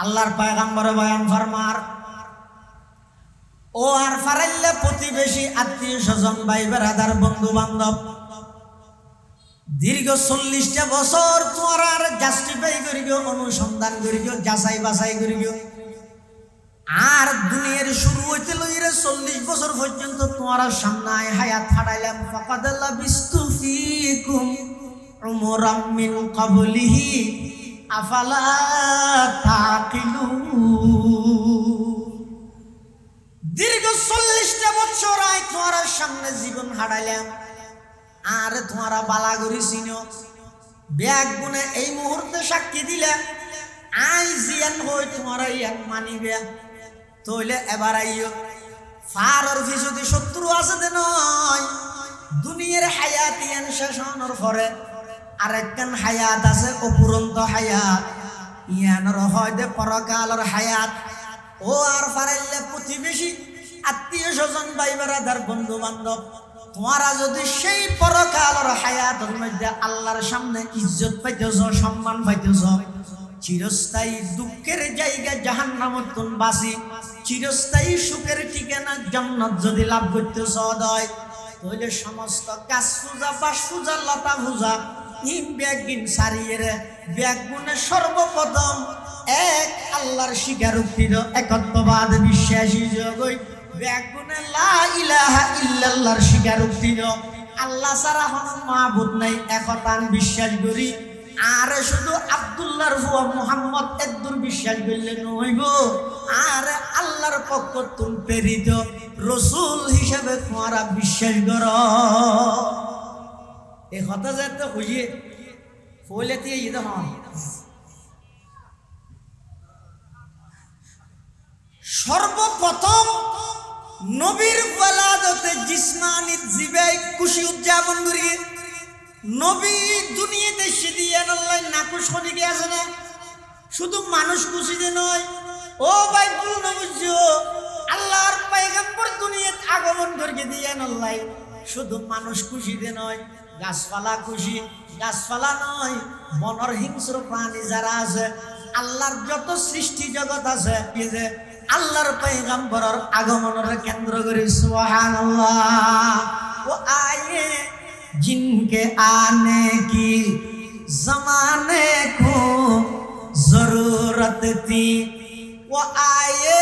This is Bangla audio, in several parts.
আল্লাহর পয়গম্বর বয়ান ফরমার ও আর ফারাইলে প্রতিবেশী আত্মীয় স্বজন ভাই বেড়াদার বন্ধু বান্ধব দীর্ঘ 40টা বছর তোমার আর জাস্টিফাই করিব অনুসন্ধান করিব যাচাই বাছাই করিব আর দুনিয়ার শুরু হইতে লইরে 40 বছর পর্যন্ত তোমার সামনে হায়াত হারাইলাম ফাকাদাল্লা বিস্তুফিকুম উমরাম মিন ক্বাবলিহি আফালা তাকিলুন। দীর্ঘ 40টা বছর আয় তোমার সামনে জীবন হারাইলাম আর তোমারা বালা করি চিনো ব্যাগ গুনে এই মুহূর্তে সাক্ষী দিলে আই জিয়ান হই তোমারা ইয়ান মানিবে তইলে এবার আইও ফারর যদি শত্রু আছে দে নয় দুনিয়ার হায়াত ইয়ান শেষ হওয়ার পরে আরেকখান হায়াত আছে অপুরন্ত হায়াত ইয়ানোর হয় দে পরকালের হায়াত ও আর ফারাইলে প্রতিবেশী আত্মীয় স্বজন ভাই বেড়াদার বন্ধু বান্ধব তোমারা যদি সেই পরকালের হায়াতের মধ্যে আল্লাহর সামনে ইজ্জত পাইতেছ সম্মান পাইতেছ চিরস্থায়ী দুঃখের জায়গা জাহান্নামত তুন বাসি চিরস্থায়ী সুখের ঠিকানা জান্নাত যদি লাভ করতেছ হয় তাহলে সমস্ত গাছ পূজা বাস পূজা লতা পূজা ইম ব্যাগিন সারিয়ে ব্যাগ গুনে সর্বপ্রথম এক আল্লাহর স্বীকারোক্তির একত্ববাদ বিশ্বাসী জগই ব্যাগ গুনে লা ইলাহা ইল্লাল্লাহর স্বীকারোক্তির আল্লাহ ছাড়া কোনো মাবুদ নাই একতান বিশ্বাস করি আর শুধু আব্দুল্লাহর ফুয়া মুহাম্মদ এদ্দুর বিশ্বাস করলে নইব আর আল্লাহর পক্ষ তুল প্রেরিত রসুল হিসেবে তোমারা বিশ্বাস কর এই কথা যাতে হইয়ে ফলে দিয়ে ঈদ হন সর্বপ্রথম নবীর ওয়ালাদতে জিসমানি জিবে খুশি উদযাপন করি নবী দুনিয়াতে সিদিয়ে আল্লাহ নাকুশ খনিকে আছে না শুধু মানুষ খুশিতে নয় ও ভাই ভুল না বুঝছো আল্লাহর পয়গম্বর দুনিয়াতে আগমন করে দিয়ে আল্লাহ শুধু মানুষ খুশিতে নয় গাছপালা খুশি গাছপালা নয় বনর হিংস্র প্রাণী যারা আছে আল্লাহর যত সৃষ্টি জগৎ আছে যে আল্লাহর পয়গম্বরের আগমনের কেন্দ্র করে সুবহানাল্লাহ ও আয়ে जिनके आने की जमाने को जरूरत थी वो आए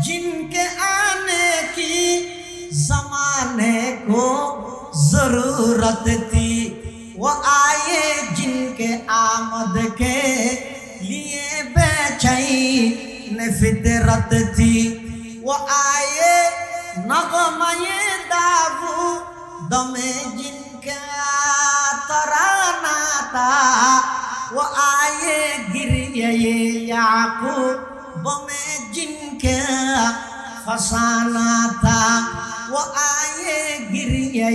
जिनके आने की जमाने को जरूरत थी वो आए जिनके आमद के लिए बेचैन फितरत थी वो आए नगमे दाबू दमे जिनका तराना था वो आए गिरिए याकूब में जिनका फसाना था वो आए गिरिए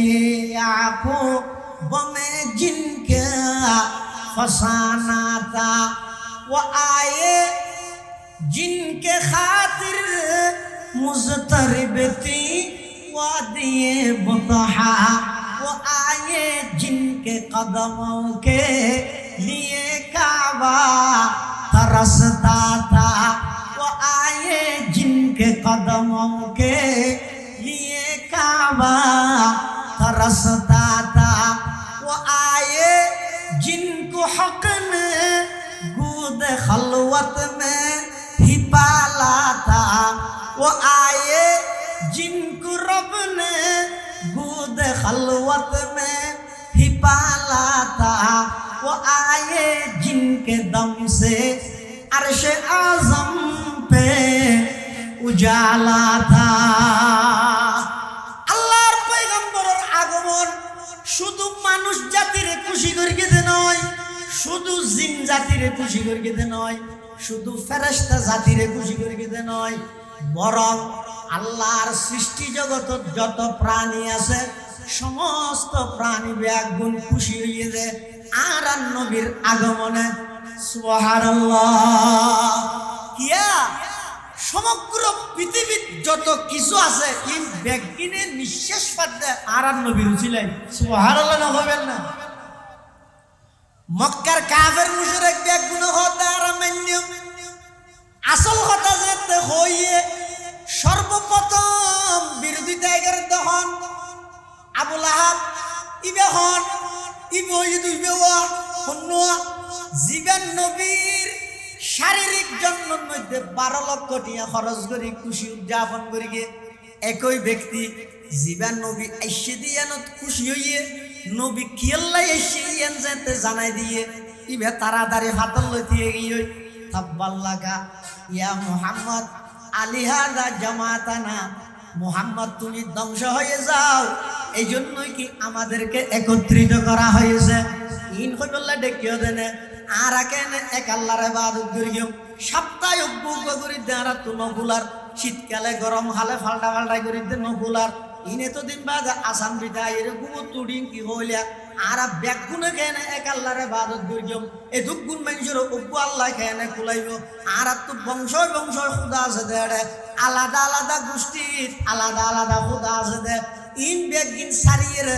याकूब में जिनका फसाना था वो आए जिनके खातिर मुज़तरिब थी वादिए बुतहा वो आए जिनके कदमों के लिए काबा तरसता था वो आए जिनके कदमों के लिए काबा तरसता था वो आए जिनको हक ने गूद खलवत में ही पाला था वो आए जिनको रब ने गूद खलवत में ही पाला था वो आए जिनके दम से अर्श आज़म पे उजाला था আল্লাহর পয়গম্বরের আগমন শুধু মানুষ জাতির খুশি করিয়ে দে নয় শুধু জিন জাতির খুশি করিয়ে দে নয় শুধু ফেরেশতা জাতির খুশি করিয়ে দে নয় বরং আল্লাহর সৃষ্টি জগতের যত প্রাণী আছে সমস্ত প্রাণী ব্যাগুণ খুশি হইয়ে যায় আর নবীর আগমনে সুবহানাল্লাহ কিয়া সমগ্র পৃথিবীর যত কিছু আছে এই ব্যাগিনে নিঃশ্বাস পাতে আর নবীর ছিলেন সুবহানাল্লাহ না হবেন না মক্কার কাফের মুশরিক ব্যাগুণ হতে আর মান্য আসল কথা যেতে হইয়ে সর্বপ্রথম বিরোধিতা এগের তখন আবুল আহাব ইবে হন ইবে ইবে জীবন নবীর শারীরিক জন্মের মধ্যে 12 লক্ষ টাকা খরচ করি খুশি উদযাপন করি গে একই ব্যক্তি জীবন নবী এসে দিয়ে খুশি হইয়ে নবী কিয়াল্লাই এসে যেতে জানাই দিয়ে ইবে তাড়াতাড়ি হাতল লইতে গিয়ে তাব্বাল্লাকা ইয়া মুহাম্মদ আলিহাদা জামাতানা মুহাম্মদ তুমি ধ্বংস হয়ে যাও এই জন্যই কি আমাদেরকে একত্রিত করা হয়েছে ইন কইবল্লা ডেকিও দেনে আর কেন এক আল্লাহর ইবাদত করিও সপ্তাহে উগ্গ করি দেরা তো নগুলার শীতকালে গরম হালে ফাল্টা ফাল্টাই করি দে নগুলার ইনে তো দিন বাদ আসাম বিদায় এরকম তুড়িন কি হইলা আর ব্যাগুনে কেন এক আল্লাহর ইবাদত করিও এ দুগুণ মানুষের উগ্গ আল্লাহ কেন কুলাইব আর তো বংশ বংশ খুদা আছে দেড়ে আলাদা আলাদা গোষ্ঠীর আলাদা আলাদা খুদা আছে দে ইন বেগিন সারিয়ের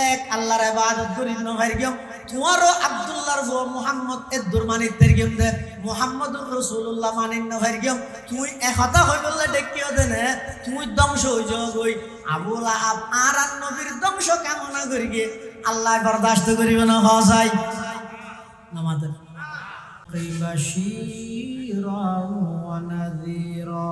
এক আল্লাহর ইবাদত করি নভাইগম তোমারও আব্দুল্লাহর বউ মুহাম্মদ এর দুরমানি তেরগম দে মুহাম্মদুর রাসূলুল্লাহ মানিন নভাইগম তুই একতা হই বললে ডেকিও দেনে তুই ধ্বংস হই যাবই আবুল আহাব আর নবীর ধ্বংস কামনা করি গে আল্লাহ বরদাশত করিবে না হজাই নামাদের বাশীরা ওয়া নাযীরা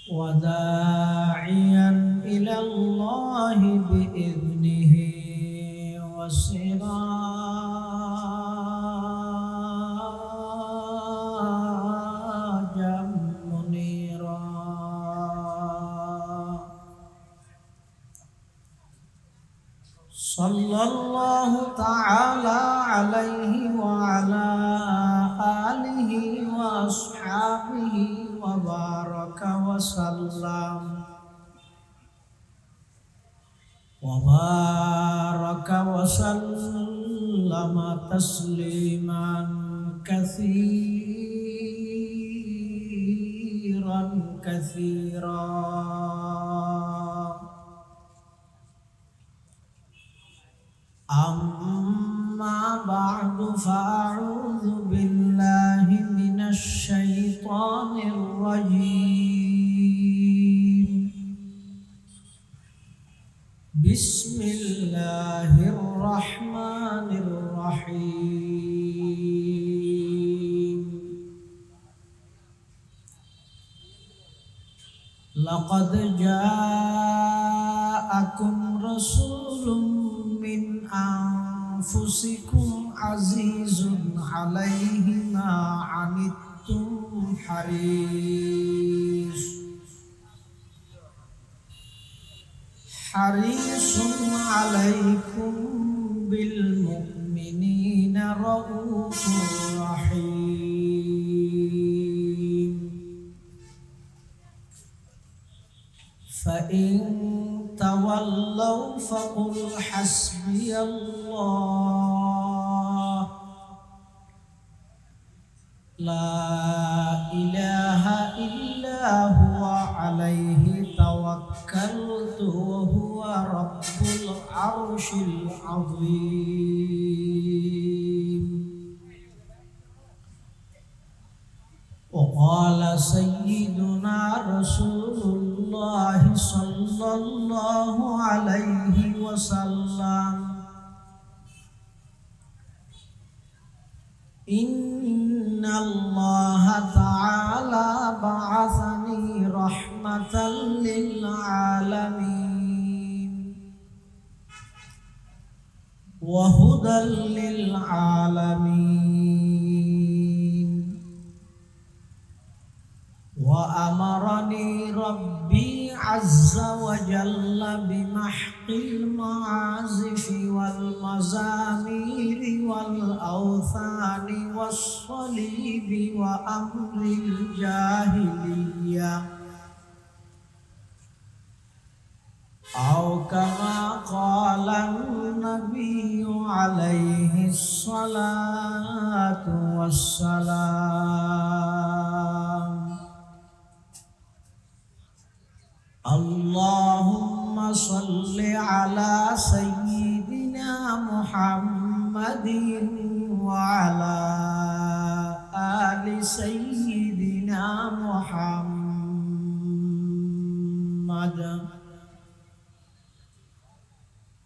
وداعيا إلى الله بإذنه وسراجا منيرا صلى الله تعالى عليه وعلى آله وأصحابه وبارك وسلم تسليما كثيرا كثيرا أما بعد فأعوذ بالله من الشيطان الرجيم بسم الله الرحمن الرحيم لقد جاءكم رسول من أنفسكم عزيز عليه ما عنتم حريص عليكم بالمؤمنين رؤوف رحيم فإن تولوا فقل حسبي الله لا إله إلا هو عليه توكلت وهو رب العرش العظيم وقال سيدنا رسول الله صلى الله عليه وسلم إن الله تعالى بعثني رحمة للعالمين وهدى للعالمين وأمرني ربي عز وجل بمحق المعازف والمزامير والأوثان والصليب وأمر الجاهلية أو كما قال النبي عليه الصلاة والسلام اللهم صل على سيدنا محمد وعلى آل سيدنا محمد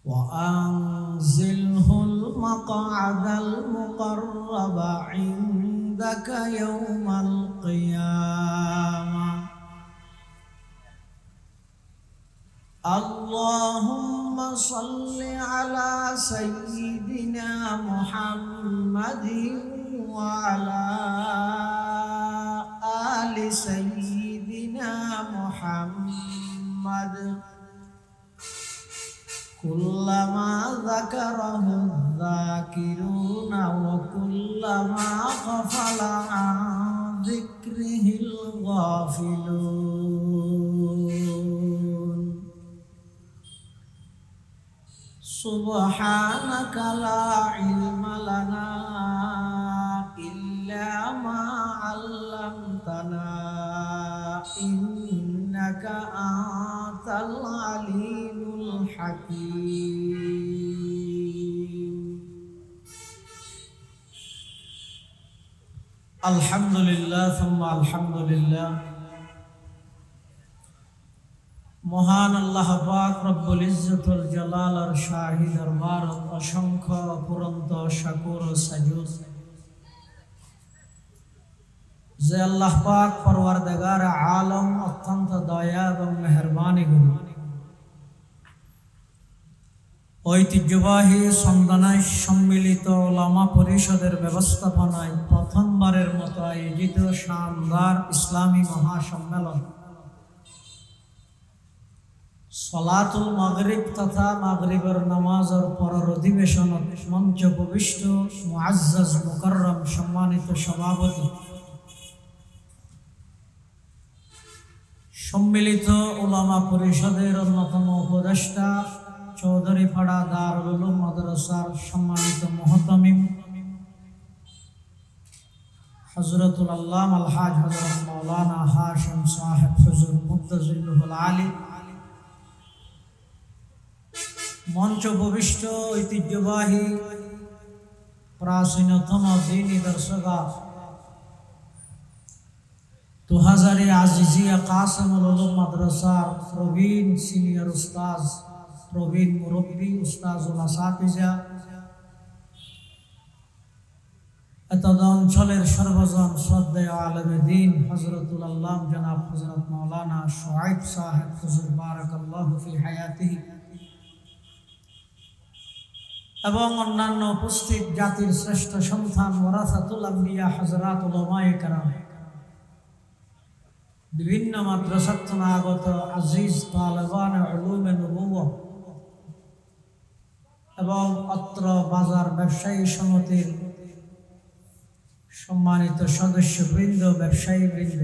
وأنزله المقعد المقرب عندك يوم القيامة اللهم صل على سيدنا محمد وعلى آل سيدنا محمد كلما ذكره الذاكرون وكلما غفل عن ذكره الغافلون سبحانك لا علم لنا إلا ما علمتنا إنك أنت العليم الحكيم الحمد لله ثم الحمد لله মহান আল্লাহ পাক রব্বুল ইজ্জতুল জালালের শাহী দরবারত অসংখ্য অপুরন্ত শাকুর ও সাজুদ যে আল্লাহ পাক পরওয়ারদিগার আলম অত্যন্ত দয়া এবং মেহেরবানি করে ঐতিহ্যবাহী সন্দানায় সম্মিলিত ওলামা পরিষদের ব্যবস্থাপনায় প্রথমবারের মতো আয়োজিত শানদার ইসলামী মহাসম্মেলন সলাতুল মাগরিব তথা মাগরিবের নামাজের পরের অধিবেশন মঞ্চ উপবিষ্ট মুআজ্জাজ মুকাররম সম্মানিত সভাপতি সম্মিলিত উলামা পরিষদের অন্যতম উপদেষ্টা চৌধুরীপাড়া দারুল উলুম মাদ্রাসার সম্মানিত মুহতামিম হযরতুল আল্লামা আলহাজ হযরত মাওলানা হাশিম সাহেব হুজুর মুক্তাজিল্লুহুল আলী মঞ্চ উপবিষ্ট ঐতিহ্যবাহী প্রাচীনতম দ্বীনী দর্শগার 2000 আজিজিয়া কাসিমুল উলুম মাদ্রাসার প্রবীণ সিনিয়র উস্তাজ প্রবীণ মুরব্বী উস্তাজুল আসাতিজা এতদ অঞ্চলের সর্বজন শ্রদ্ধেয় আলেমে দ্বীন হযরতুল আল্লাম জনাব হযরত মাওলানা শুআইব সাহেব হুজুর বারাকাল্লাহু ফি হায়াতিহি এবং অন্যান্য উপস্থিত জাতির শ্রেষ্ঠ সন্তান ওয়ারাসাতুল আম্বিয়া হযরত উলামায়ে কেরাম বিভিন্ন মাদ্রাসাত আগত আজিজ তালেবান উলুমে নবুওয়াত এবং অত্র বাজার ব্যবসায়ী সমিতির সম্মানিত সদস্যবৃন্দ ব্যবসায়ী বৃন্দ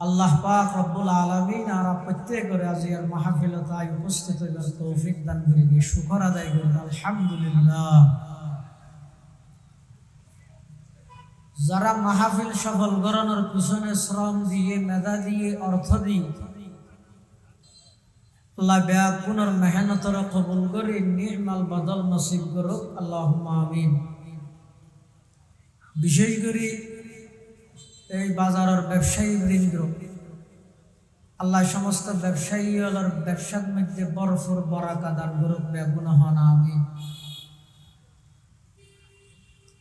আল্লাহ পাক রব্বুল আলামিন আর প্রত্যেকের আজিয়ার মাহফিলতায় উপস্থিত হইবার তৌফিক দান করিবে শুকর আদায় করুন আলহামদুলিল্লাহ যারা মাহফিল সফল করানোর পিছনে শ্রম দিয়ে মেধা দিয়ে অর্থ দিয়ে আল্লাহ ব্যাকুনের মেহনতর কবুল করে নির্মাল বদল নসিব করুক আল্লাহুম্মা আমিন বিশেষ করে এই বাজারের ব্যবসায়ী বৃন্দ আল্লাহ সমস্ত ব্যবসায়ী হলার ব্যবসার মধ্যে বরফর বরাকা দান করুক ব্যাকুন হন আমিন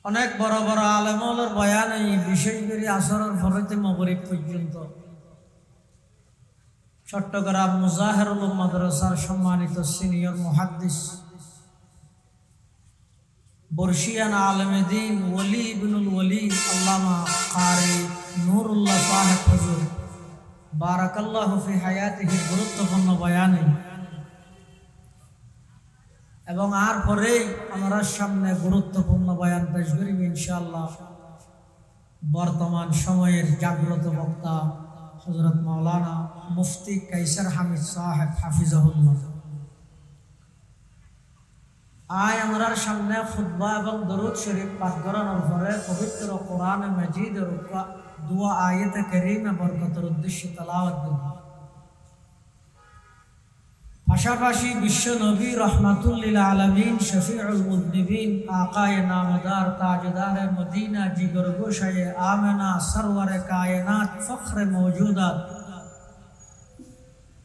অনেক বড় বড় আলেমুলের বয়ান এই বিশেষ করে আসরের ফরতে মাগরিব পর্যন্ত চট্টগ্রাম মুজাহিরুল উলুম মাদ্রাসার সম্মানিত সিনিয়র মুহাদ্দিস বর্ষিয়ান আলেমে দ্বীন ওলি ইবনুল ওলি আল্লামা কারি নূরুল্লাহ সাহেব হুজুর বারাকাল্লাহু ফি হায়াতিহি গুরুত্বপূর্ণ বয়ানে এবং আর পরেই আমরা সামনে গুরুত্বপূর্ণ বয়ান পেশ করিব ইনশাআল্লাহ বর্তমান সময়ের জাগ্রত বক্তা হযরত মাওলানা মুফতি কাইসার হামিদ সাহেব হাফিজাহুল্লাহ আয় আমরার সামনে খুতবা এবং দরুদ শরীফ পাঠ করানোর পরে পবিত্র কোরআন মাজিদের দুয়া আয়াত কারীমা বরকতের উদ্দেশ্যে তেলাওয়াত করব পাশাপাশি বিশ্ব নবী রহমাতুল লিল আলামিন শফিউল মুযনিবিন আকায়ে নামদার তাজদারে মদিনা জিগর গোশায়ে আমেনা সরওয়ারে কায়নাত ফখরে মওজুদাত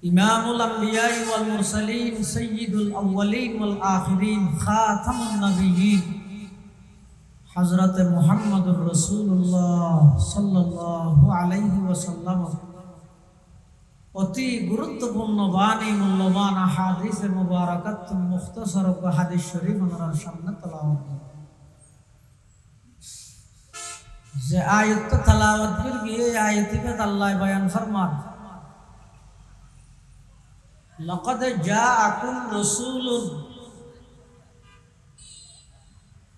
ইমামুল আম্বিয়া ওয়াল মুরসালিন সাইয়্যিদুল আউওয়ালিন ওয়াল আখিরিন খাতামুন নবিয়্যিন হযরত মুহাম্মদুর রাসূলুল্লাহ সাল্লাল্লাহু আলাইহি ওয়াসাল্লাম অতি গুরুত্বপূর্ণ বাণী মূল্যবান হাদিস মুবারাকাত মুখতাসার হাদিস শরীফ ওনার সামনে তেলাওয়াত যে আয়াত তেলাওয়াত করি এই আয়াতে আল্লাহ বয়ান ফরমান লাকাদ জাআকুম রাসূলুন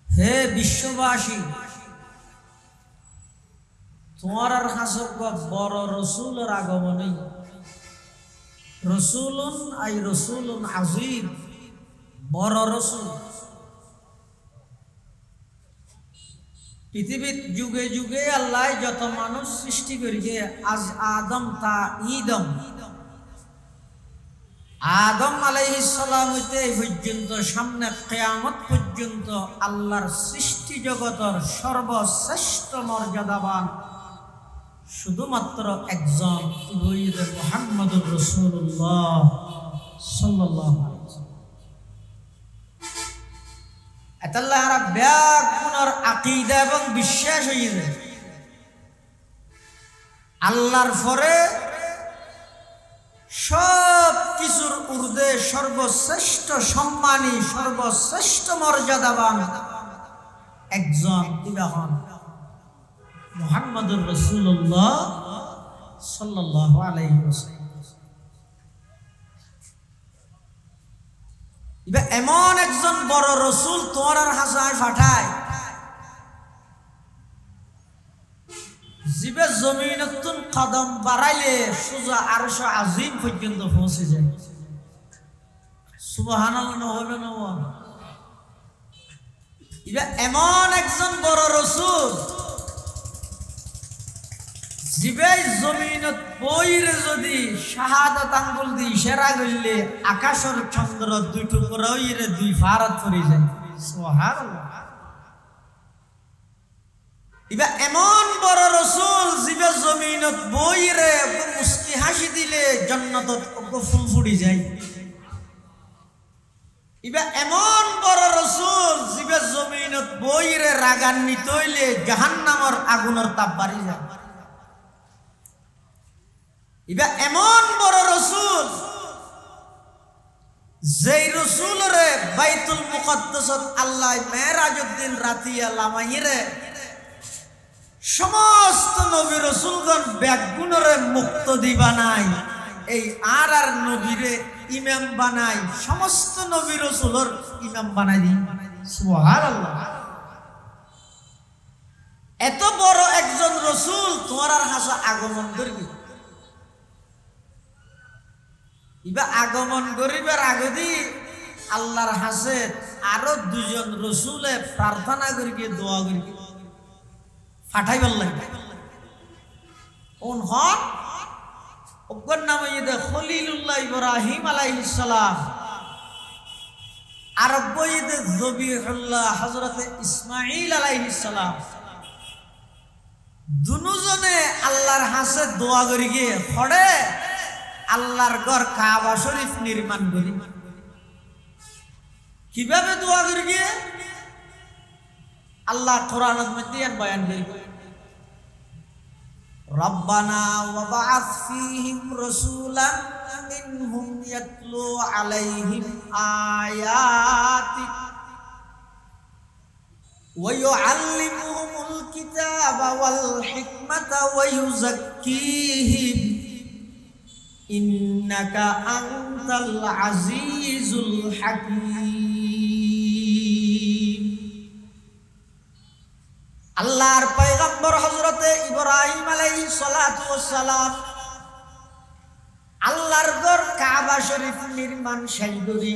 হে বিশ্ববাসী তোমার কাছে বড় রাসূলের আগমন রসুলুন আই রসুলুন আজিম বড় রসুল পৃথিবীর যুগে যুগে আল্লাহ যত মানুষ সৃষ্টি করেছে আজ আদম তা ঈদম আদম আলাইহিস সালাম হইতে এই পর্যন্ত সামনে কিয়ামত পর্যন্ত আল্লাহর সৃষ্টি জগতের সর্বশ্রেষ্ঠ মর্যাদাবান শুধুমাত্র একজন মুহাম্মদুর রাসূলুল্লাহ সাল্লাল্লাহু আলাইহি ওয়াসাল্লাম আল্লাহর ব্যাকুণর আকীদা এবং বিশ্বাস হইছে আল্লাহর পরে সব কিছুর ঊর্ধ্বে সর্বশ্রেষ্ঠ সম্মানী সর্বশ্রেষ্ঠ মর্যাদাবান একজন ইলাহন মুহাম্মদুর রাসূলুল্লাহ সাল্লাল্লাহু আলাইহি ওয়াসাল্লাম ইবা এমন একজন বড় রাসূল তোমার হাসায় পাঠায় জিবে জমিনতুন কদম বাড়াইলে সোজা আরশ আজিম পর্যন্ত পৌঁছে যায় সুবহানাল্লাহ হবে না ইবা এমন একজন বড় রাসূল জিবে জমিনত পইরে যদি শাহাদাত আঙ্গুল দি ইশারা করলে আকাশের চন্দ্র দুই টুকরা হইরে দুই ফারাত পড়ে যায় সুবহানাল্লাহ ইবা এমন বড় রাসূল জিবে জমিনত বইরে মুস্কি হাসি দিলে জান্নাতত ফুল ফুটি যায় ইবা এমন বড় রাসূল জিবে জমিনত বইরে রাগান্বিত হইলে জাহান্নামের আগুনের তাপ বাড়ি যায় ইবা এমন বড় রাসূল যেই রাসূলরে বাইতুল মুকদ্দাসত আল্লাহ মেরাজের দিন রাতিয়া লামাইরে সমস্ত নবী রাসূলগণ ব্যাগুণরে মুক্তদি বানাই এই আর নবীরে ইমাম বানাই সমস্ত নবী রাসূলের ইমাম বানাই দিন সুবহানাল্লাহ এত বড় একজন রাসূল তোমার কাছে আগমন করবে ইবা আগমন করিবার আগদি আল্লাহর হাসে আরো দুজন রাসূলে প্রার্থনা করিকে দোয়া করিকে পাঠাইবার লাগে কোন হন ওগর নাম ইদে খলিলুল্লাহ ইব্রাহিম আলাইহিস সালাম আর বইদে জবিহুল্লাহ হযরত ইসমাঈল আলাইহিস সালাম দুজনে আল্লাহর হাসে দোয়া করিকে পড়ে আল্লাহর ঘর কাবা শরীফ নির্মাণ করি কিভাবে দোয়া করি আল্লাহ কোরআনের মধ্যে বয়ান করি রব্বানা ওয়া বা'আথ ফীহিম রাসূলান মিনহুম ইয়াতলু আলাইহিম আয়াতিক ওয়া ইউআল্লিমুহুমুল কিতাবা ওয়াল হিকমাতা ওয়া ইউযাক্কিহিম ইন্নাকা আনতাল আজিজুল হাকীম আল্লাহর পয়গম্বর হযরতে ইব্রাহিম আলাইহিস সালাতু ওয়াস সালাম আল্লাহর ঘর কাবা শরীফ নির্মাণ শেষ করি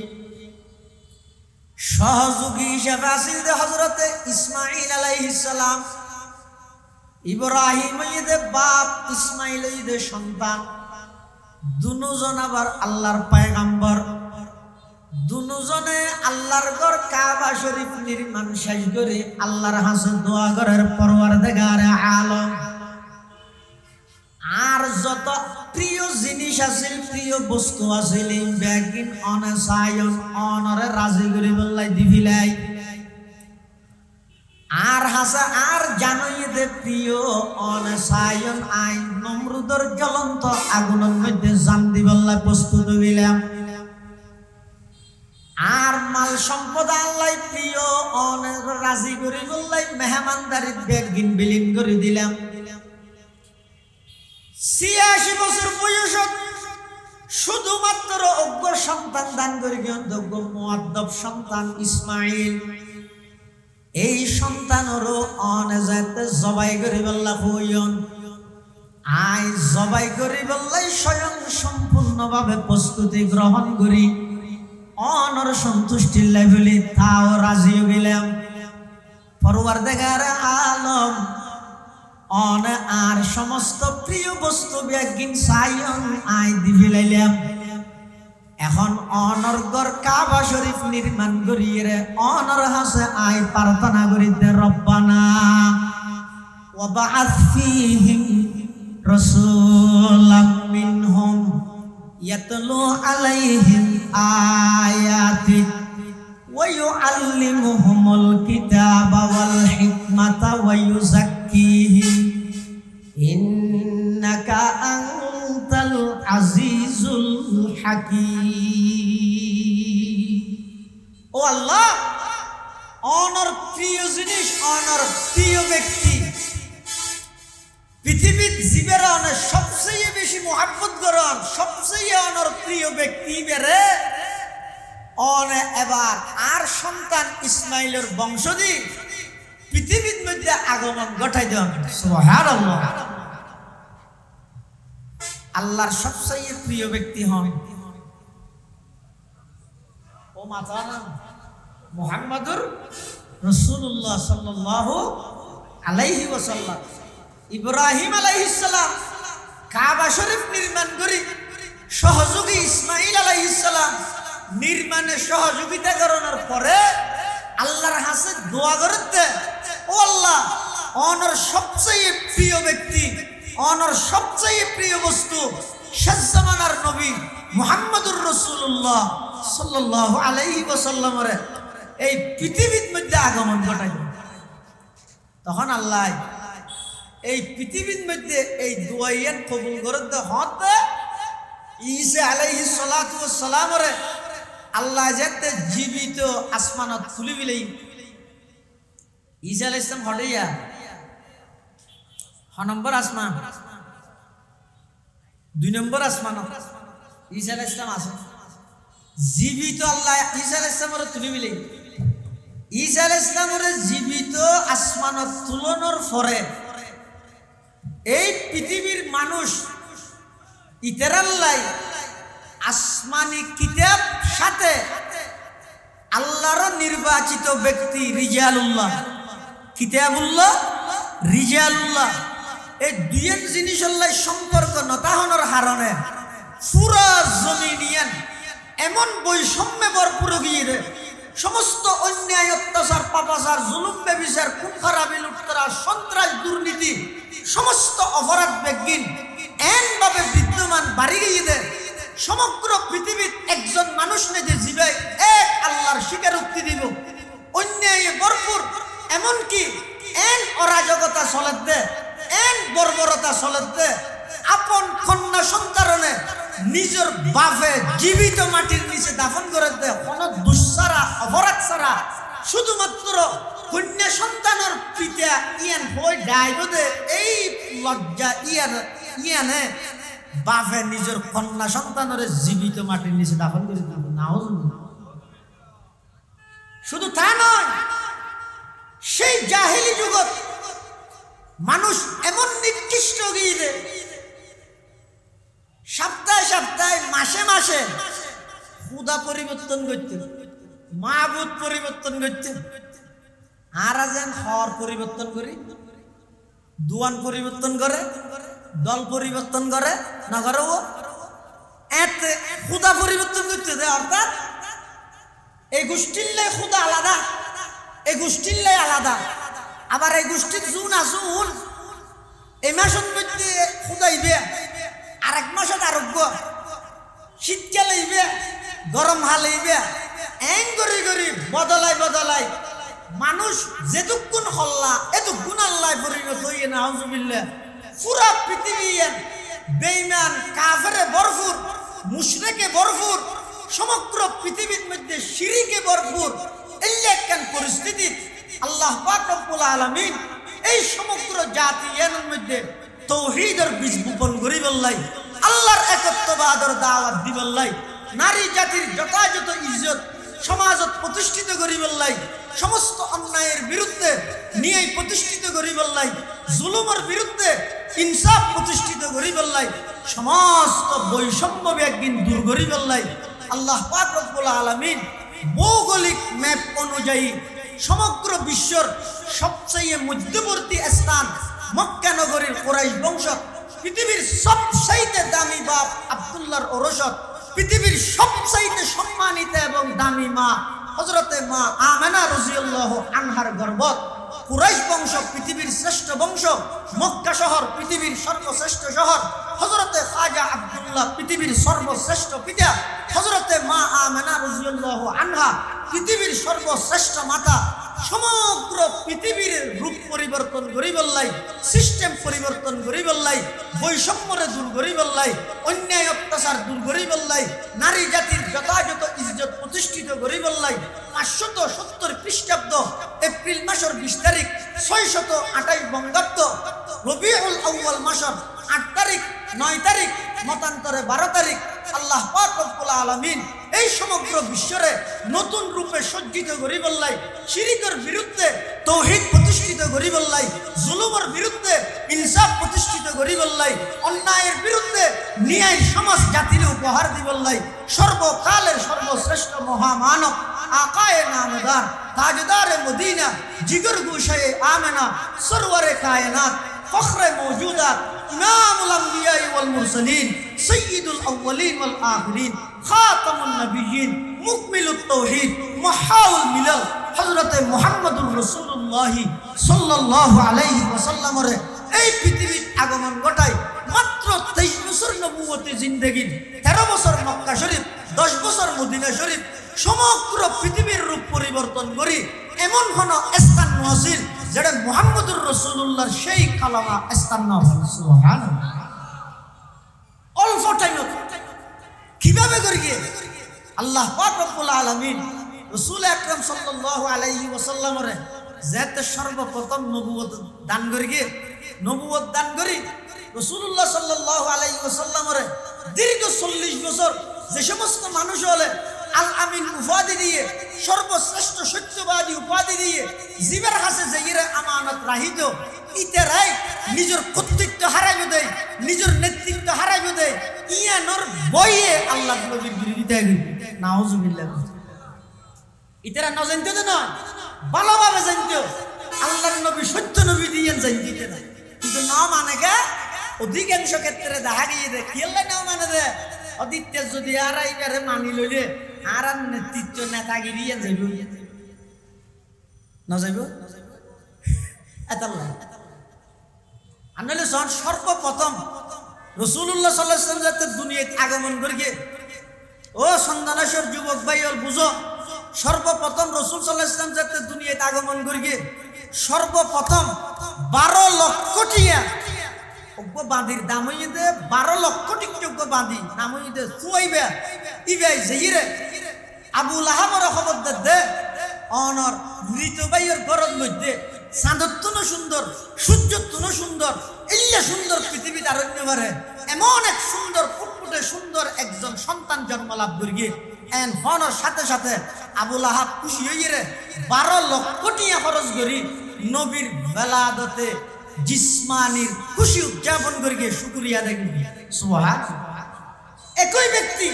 সহযোগী হিসেবে আসিল হযরতে ইসমাঈল আলাইহিস সালাম ইব্রাহিম এর বাপ ইসমাঈল এর সন্তান দুজন আবার আল্লাহর পয়গম্বর দুজনে আল্লাহর ঘর কাবা শরীফ নির্মাণ শেষ করে আল্লাহর হাসে দোয়া করার পরওয়ারদিগার আলম আর যত প্রিয় জিনিস আছে প্রিয় বস্তু আছে ব্যাগিন অনসায়ন অনরে রাজি করে বললাই দিবিলাই আর হাসা আর জানাইতে প্রিয় অনসায়ন আইন নমরুদের জ্বলন্ত আগুনের মধ্যে জান দিবল্লাই প্রস্তুত হইলাম আর মাল সম্পদ আল্লাহ প্রিয় অনেক রাজি করে বললাই মেহমানদারির ব্যাগিন বিলীন করে দিলাম ৮৬ বছর বয়স শুধুমাত্র অজ্ঞ সন্তান দান করে অজ্ঞ মুআদ্দব সন্তান ইসমাইল এই সন্তানেরও অনেজাতে জবাই করে বললা হইন আই জবাই করে বললাই স্বয়ং সম্পূর্ণভাবে প্রস্তুতি গ্রহণ করি অনর সন্তুষ্টির লাইবলি তাও রাজি গেলাম পরওয়ারদিগার আলম অন আর সমস্ত প্রিয় বস্তু ব্যাগিন সায়ন আই দিবিলাইলাম এখন অনর ঘর কাবা শরীফ নির্মাণ করিয়ে রে অনর হাসে আই প্রার্থনা করিতে রব্বানা ওয়াবাআথ ফীহিম রাসূলাম মিনহুম ইয়াতলু আলাইহিম আয়াতিক ওয়া ইউআল্লিমুহুমুল কিতাবা ওয়াল হিকমাতা ওয়া ইউযাক্কিহিম ইন্নাকা আনতাল আজিজুল হাকীম। ও আল্লাহ, অনর প্রিয় জিনিস, অনর প্রিয় ব্যক্তি, পৃথিবীর জীবের অনেক সবচেয়ে বেশি মোহাব্বত করেন, সবচেয়ে অনর প্রিয় ব্যক্তি বেড়ে অনে এবার আর সন্তান ইসমাইলের বংশধি পৃথিবীর মধ্যে আগমন ঘটাই দেন। সুবহানাল্লাহ। আল্লাহর সবচেয়ে প্রিয় ব্যক্তি হন ও মাতা না মুহাম্মাদুর রাসূলুল্লাহ সাল্লাল্লাহু আলাইহি ওয়াসাল্লাম। ইব্রাহিম আলাইহিস সালাম কাবা শরীফ নির্মাণ করি সহযোগী ইসমাইল আলাইহিস সালাম নির্মাণে সহযোগিতা করানোর পরে আল্লাহর কাছে দোয়া করতে, ও আল্লাহ, অনর সবচেয়ে প্রিয় ব্যক্তি, অনর সবচেয়ে প্রিয় বস্তু শেষ জামানার নবী মুহাম্মদুর রাসূলুল্লাহ সাল্লাল্লাহু আলাইহি ওয়াসাল্লামের এই পৃথিবীর মধ্যে আগমন ঘটাই। তখন আল্লাহ এই পৃথিবীর মধ্যে এই দোয়াইয়ান কবুল করতে হতে ঈসা আলাইহিস সালাতু ওয়াস সালামরে আল্লাহ যেতে জীবিত আসমানত তুলি বিলেই ঈসা আলাইহিস সালাম হড়িয়া নম্বর আসমান, ২ নম্বর আসমান ঈসা আলাইহিস সালাম আছে জীবিত। আল্লাহ ঈসা আলাইহিস সালামরে তুলি বিলেই ঈসা আলাইহিস সালামরে জীবিত আসমানত তুলনোর পরে এই পৃথিবীর মানুষ ইতারাল্লাই আসমানি কিতাব সাথে আল্লাহর নির্বাচিত ব্যক্তি রিজালুল্লাহ, কিতাবুল্লাহ, রিজালুল্লাহ, এই দুইয়ের জিনিস আল্লাহ সম্পর্ক নতাহনের হারণে পুরা জমিনিয়ান এমন বৈষম্যে ভরপুর গিয়ে সমস্ত অন্যায়, অত্যাচার, পাপাচার, জুলুম, ব্যভিচার, খুন খারাপি, লুটতরা, সন্ত্রাস, দুর্নীতি, সমস্ত অপরাধ বেগিন এমনভাবে বিদ্যমান বাড়ি গিয়ে দেয় সমগ্র পৃথিবীর একজন মানুষ নেই যে জীবে এক আল্লাহর স্বীকারোক্তি দিব, অন্যায় ভরপুর, এমনকি এন অরাজকতা চলেতে, এন বর্বরতা চলেতে আপন কন্যা সন্তানে নিজের বাপে জীবিত মাটির নিচে দাফন করে দেয় কোন দুঃসারা অপরাধ ছাড়া, শুধুমাত্র কন্যা সন্তানের পিতা ইয়ান হয়ে ডাইবে এই লজ্জা ইয়ানে বাপে নিজের কন্যা সন্তানের জীবিত মাটির নিচে দাফন করে দিল। শুধু তা নয়, সেই জাহেলি যুগত মানুষ এমন নিকৃষ্ট গিয়ে সপ্তাহে সপ্তাহে, মাসে মাসে খুদা পরিবর্তন করতে, মাহবুদ পরিবর্তন করতে, আর যেন হর পরিবর্তন করি, দুয়ান পরিবর্তন করে, দল পরিবর্তন করে না করে, ও এতে খুদা পরিবর্তন করতে দেয়। অর্থাৎ এই গোষ্ঠীর লাই খুদা আলাদা, এই গোষ্ঠীর লাই আলাদা। আবার এই গোষ্ঠীর জুন আসুন এই মাসের মধ্যে খুদাইবে, আরেক মাসে আরোগ্য, শীতকাল হইবে, গরম হাল হইবে, এন করি করি বদলাই বদলাই মানুষ যেটুকুন হল্লা এটুকুন আল্লাহ পরিণত হইয়ে না আউযুবিল্লাহ। পুরা পৃথিবী বেঈমান কাফেরে ভরপুর, মুশরিকে ভরপুর, সমগ্র পৃথিবীর মধ্যে শিরকে ভরপুর। এই একখান পরিস্থিতি আল্লাহ পাক রব্বুল আলামিন এই সমগ্র জাতি এর মধ্যে তৌহিদের বীজ বপন করি বললাই, আল্লাহর একত্ববাদের দাওয়াত দি বললাই, নারী জাতির যথাযথ ইজ্জত সমাজত প্রতিষ্ঠিত করি বললাই, সমস্ত অন্যায়ের বিরুদ্ধে ন্যায় প্রতিষ্ঠিত করি বললাই, জুলুমের বিরুদ্ধে ইনসাফ প্রতিষ্ঠিত করি বললাই, সমস্ত বৈষম্য একদিন দূর করি বললাই। আল্লাহ পাক রব্বুল আলামিন ভৌগোলিক ম্যাপ অনুযায়ী সমগ্র বিশ্বর সবচেয়ে মধ্যবর্তী স্থান মক্কা নগরীর কুরাইশ বংশ, পৃথিবীর সবচাইতে দামি বাপ আব্দুল্লাহর ঔরসত, পৃথিবীর সবচাইতে সম্মানিত এবং দামি মা হযরতে মা আমেনা রাদিয়াল্লাহু আনহার গর্ভত কুরাইশ বংশ পৃথিবীর শ্রেষ্ঠ বংশ, মক্কা শহর পৃথিবীর সর্বশ্রেষ্ঠ শহর, হযরতে খাজা আব্দুল্লাহ পৃথিবীর সর্বশ্রেষ্ঠ পিতা, হযরতে মা আমেনা রাদিয়াল্লাহু আনহা পৃথিবীর সর্বশ্রেষ্ঠ মাতা। সমগ্র পৃথিবীর রূপ পরিবর্তন করি বললাই, সিস্টেম পরিবর্তন করি বললাই, বৈষম্যরে দূর করি বললাই, অন্যায় অত্যাচার দূর করি বললাই, নারী জাতির যথাযথ ইজ্জত প্রতিষ্ঠিত করি বললাই। 570 খ্রিস্টাব্দ এপ্রিল মাসের 20 তারিখ 628 বঙ্গাব্দ রবিউল আউয়াল মাসের 8 তারিখ 9 তারিখ মতান্তরে 12 তারিখ আল্লাহ পাক রব্বুল আলামিন এই সমগ্র বিশ্বরে নতুন রূপে সজ্জিত করি বললাই, শিরকের বিরুদ্ধে তৌহিদ প্রতিষ্ঠিত করি বললাই, জুলুমের বিরুদ্ধে ইনসাফ প্রতিষ্ঠিত করি বললাই, অন্যায়ের বিরুদ্ধে ন্যায় সমাজ জাতির উপহার দি বললাই। সর্বকালের সর্বশ্রেষ্ঠ মহামানব আকায়ে নামদার তাজদারে মদিনা জিগর গুশায়ে আমেনা সরওয়ারে কায়নাত ফখরে মওজুদাত ইমামুল আম্বিয়া ওয়াল মুরসালিন সাইয়্যিদুল আউওয়ালিন ওয়াল আখিরিন খাতামুন নবিয়্যিন মুকমিলুত তাওহীদ মুহাউল মিলাল হযরতে মুহাম্মদুর রাসূলুল্লাহ সাল্লাল্লাহু আলাইহি ওয়াসাল্লামের এই পৃথিবীর আগমন ঘটায় মাত্র 23 বছর নবুয়তি জিন্দেগির, 13 বছর মক্কা শরীফ, 10 বছর মদিনা শরীফ, সমগ্র পৃথিবীর রূপ পরিবর্তন করি এমন কোন স্থান নসিল যেটা মুহাম্মদুর রাসূলুল্লাহর সেই কালামা স্থান না হয়। সুবহানাল্লাহ। অল্প টাইম কিভাবে করি আল্লাহ পাক রব্বুল আলামিন রাসূল আকরাম সাল্লাল্লাহু আলাইহি ওয়াসাল্লামের যেতে সর্বপ্রথম নবুয়ত দান করি, নবুয়ত দান করি রাসূলুল্লাহ সাল্লাল্লাহু আলাইহি ওয়াসাল্লামের দীর্ঘ 40 বছর যে সমস্ত মানুষ হলে আল আমিন উপাধি দিয়ে, সর্বশ্রেষ্ঠ সত্যবাদী উপাধি দিয়ে জীবের হাসে যেইরে আমানত রাহিত, ইতেরাই নিজের কর্তৃত্ব হারাইব দেয়, নিজের নেতৃত্ব হারাইব দেয়, ইয়ানোর বইয়ে আল্লাহ নবীর বিরোধিতা করি। নাউজুবিল্লাহ। ইতেরা না জানতে না, ভালোভাবে জানতো আল্লাহর নবী সত্য নবী দিয়ে জানতে না, কিন্তু না মানে কে অধিকাংশ ক্ষেত্রে দেখা গিয়ে দে কি আল্লাহ না মানে দে অদিত্য যদি আর এইবারে মানি লইলে আর নেতৃত্ব নেতাগিরি যাইব না যাইব এতাল্লাহ। আনলে সর্বপ্রথম রাসূলুল্লাহ সাল্লাল্লাহু আলাইহি ওয়াসাল্লাম যাতে দুনিয়াতে আগমন করিয়ে, ও সন্তানেশ্বর যুবক ভাই ওর বুঝো, সর্বপ্রথম রাসূল সাল্লাল্লাহু আলাইহি ওয়াসাল্লাম যাতে দুনিয়াতে আগমন করিয়ে সর্বপ্রথম 12 লক্ষ টিয়া ওগো বাঁধির দাম হইয়ে দে, 12 লক্ষ টিকযোগ্য বাঁধি নাম হইয়ে দে সুয়াইবে ইবাই যেইরে আবু লাহাবের খবর দে অনর মৃত ভাইয়ের ঘরের মধ্যে চাঁদত্তন সুন্দর, সূর্যত্তন সুন্দর, ইল্লা সুন্দর পৃথিবীতে আরণ্য পারে এমন এক সুন্দর ফুটফুটে সুন্দর একজন সন্তান জন্ম লাভ করিয়ে এন হনর সাথে সাথে আবু লাহাব খুশি হইয়ে 12 লক্ষ টিয়া খরচ করি নবীর বেলাদতে জিসমানির খুশি উদযাপন করিয়ে শুকরিয়া দেখি। সুবহানাল্লাহ। একই ব্যক্তি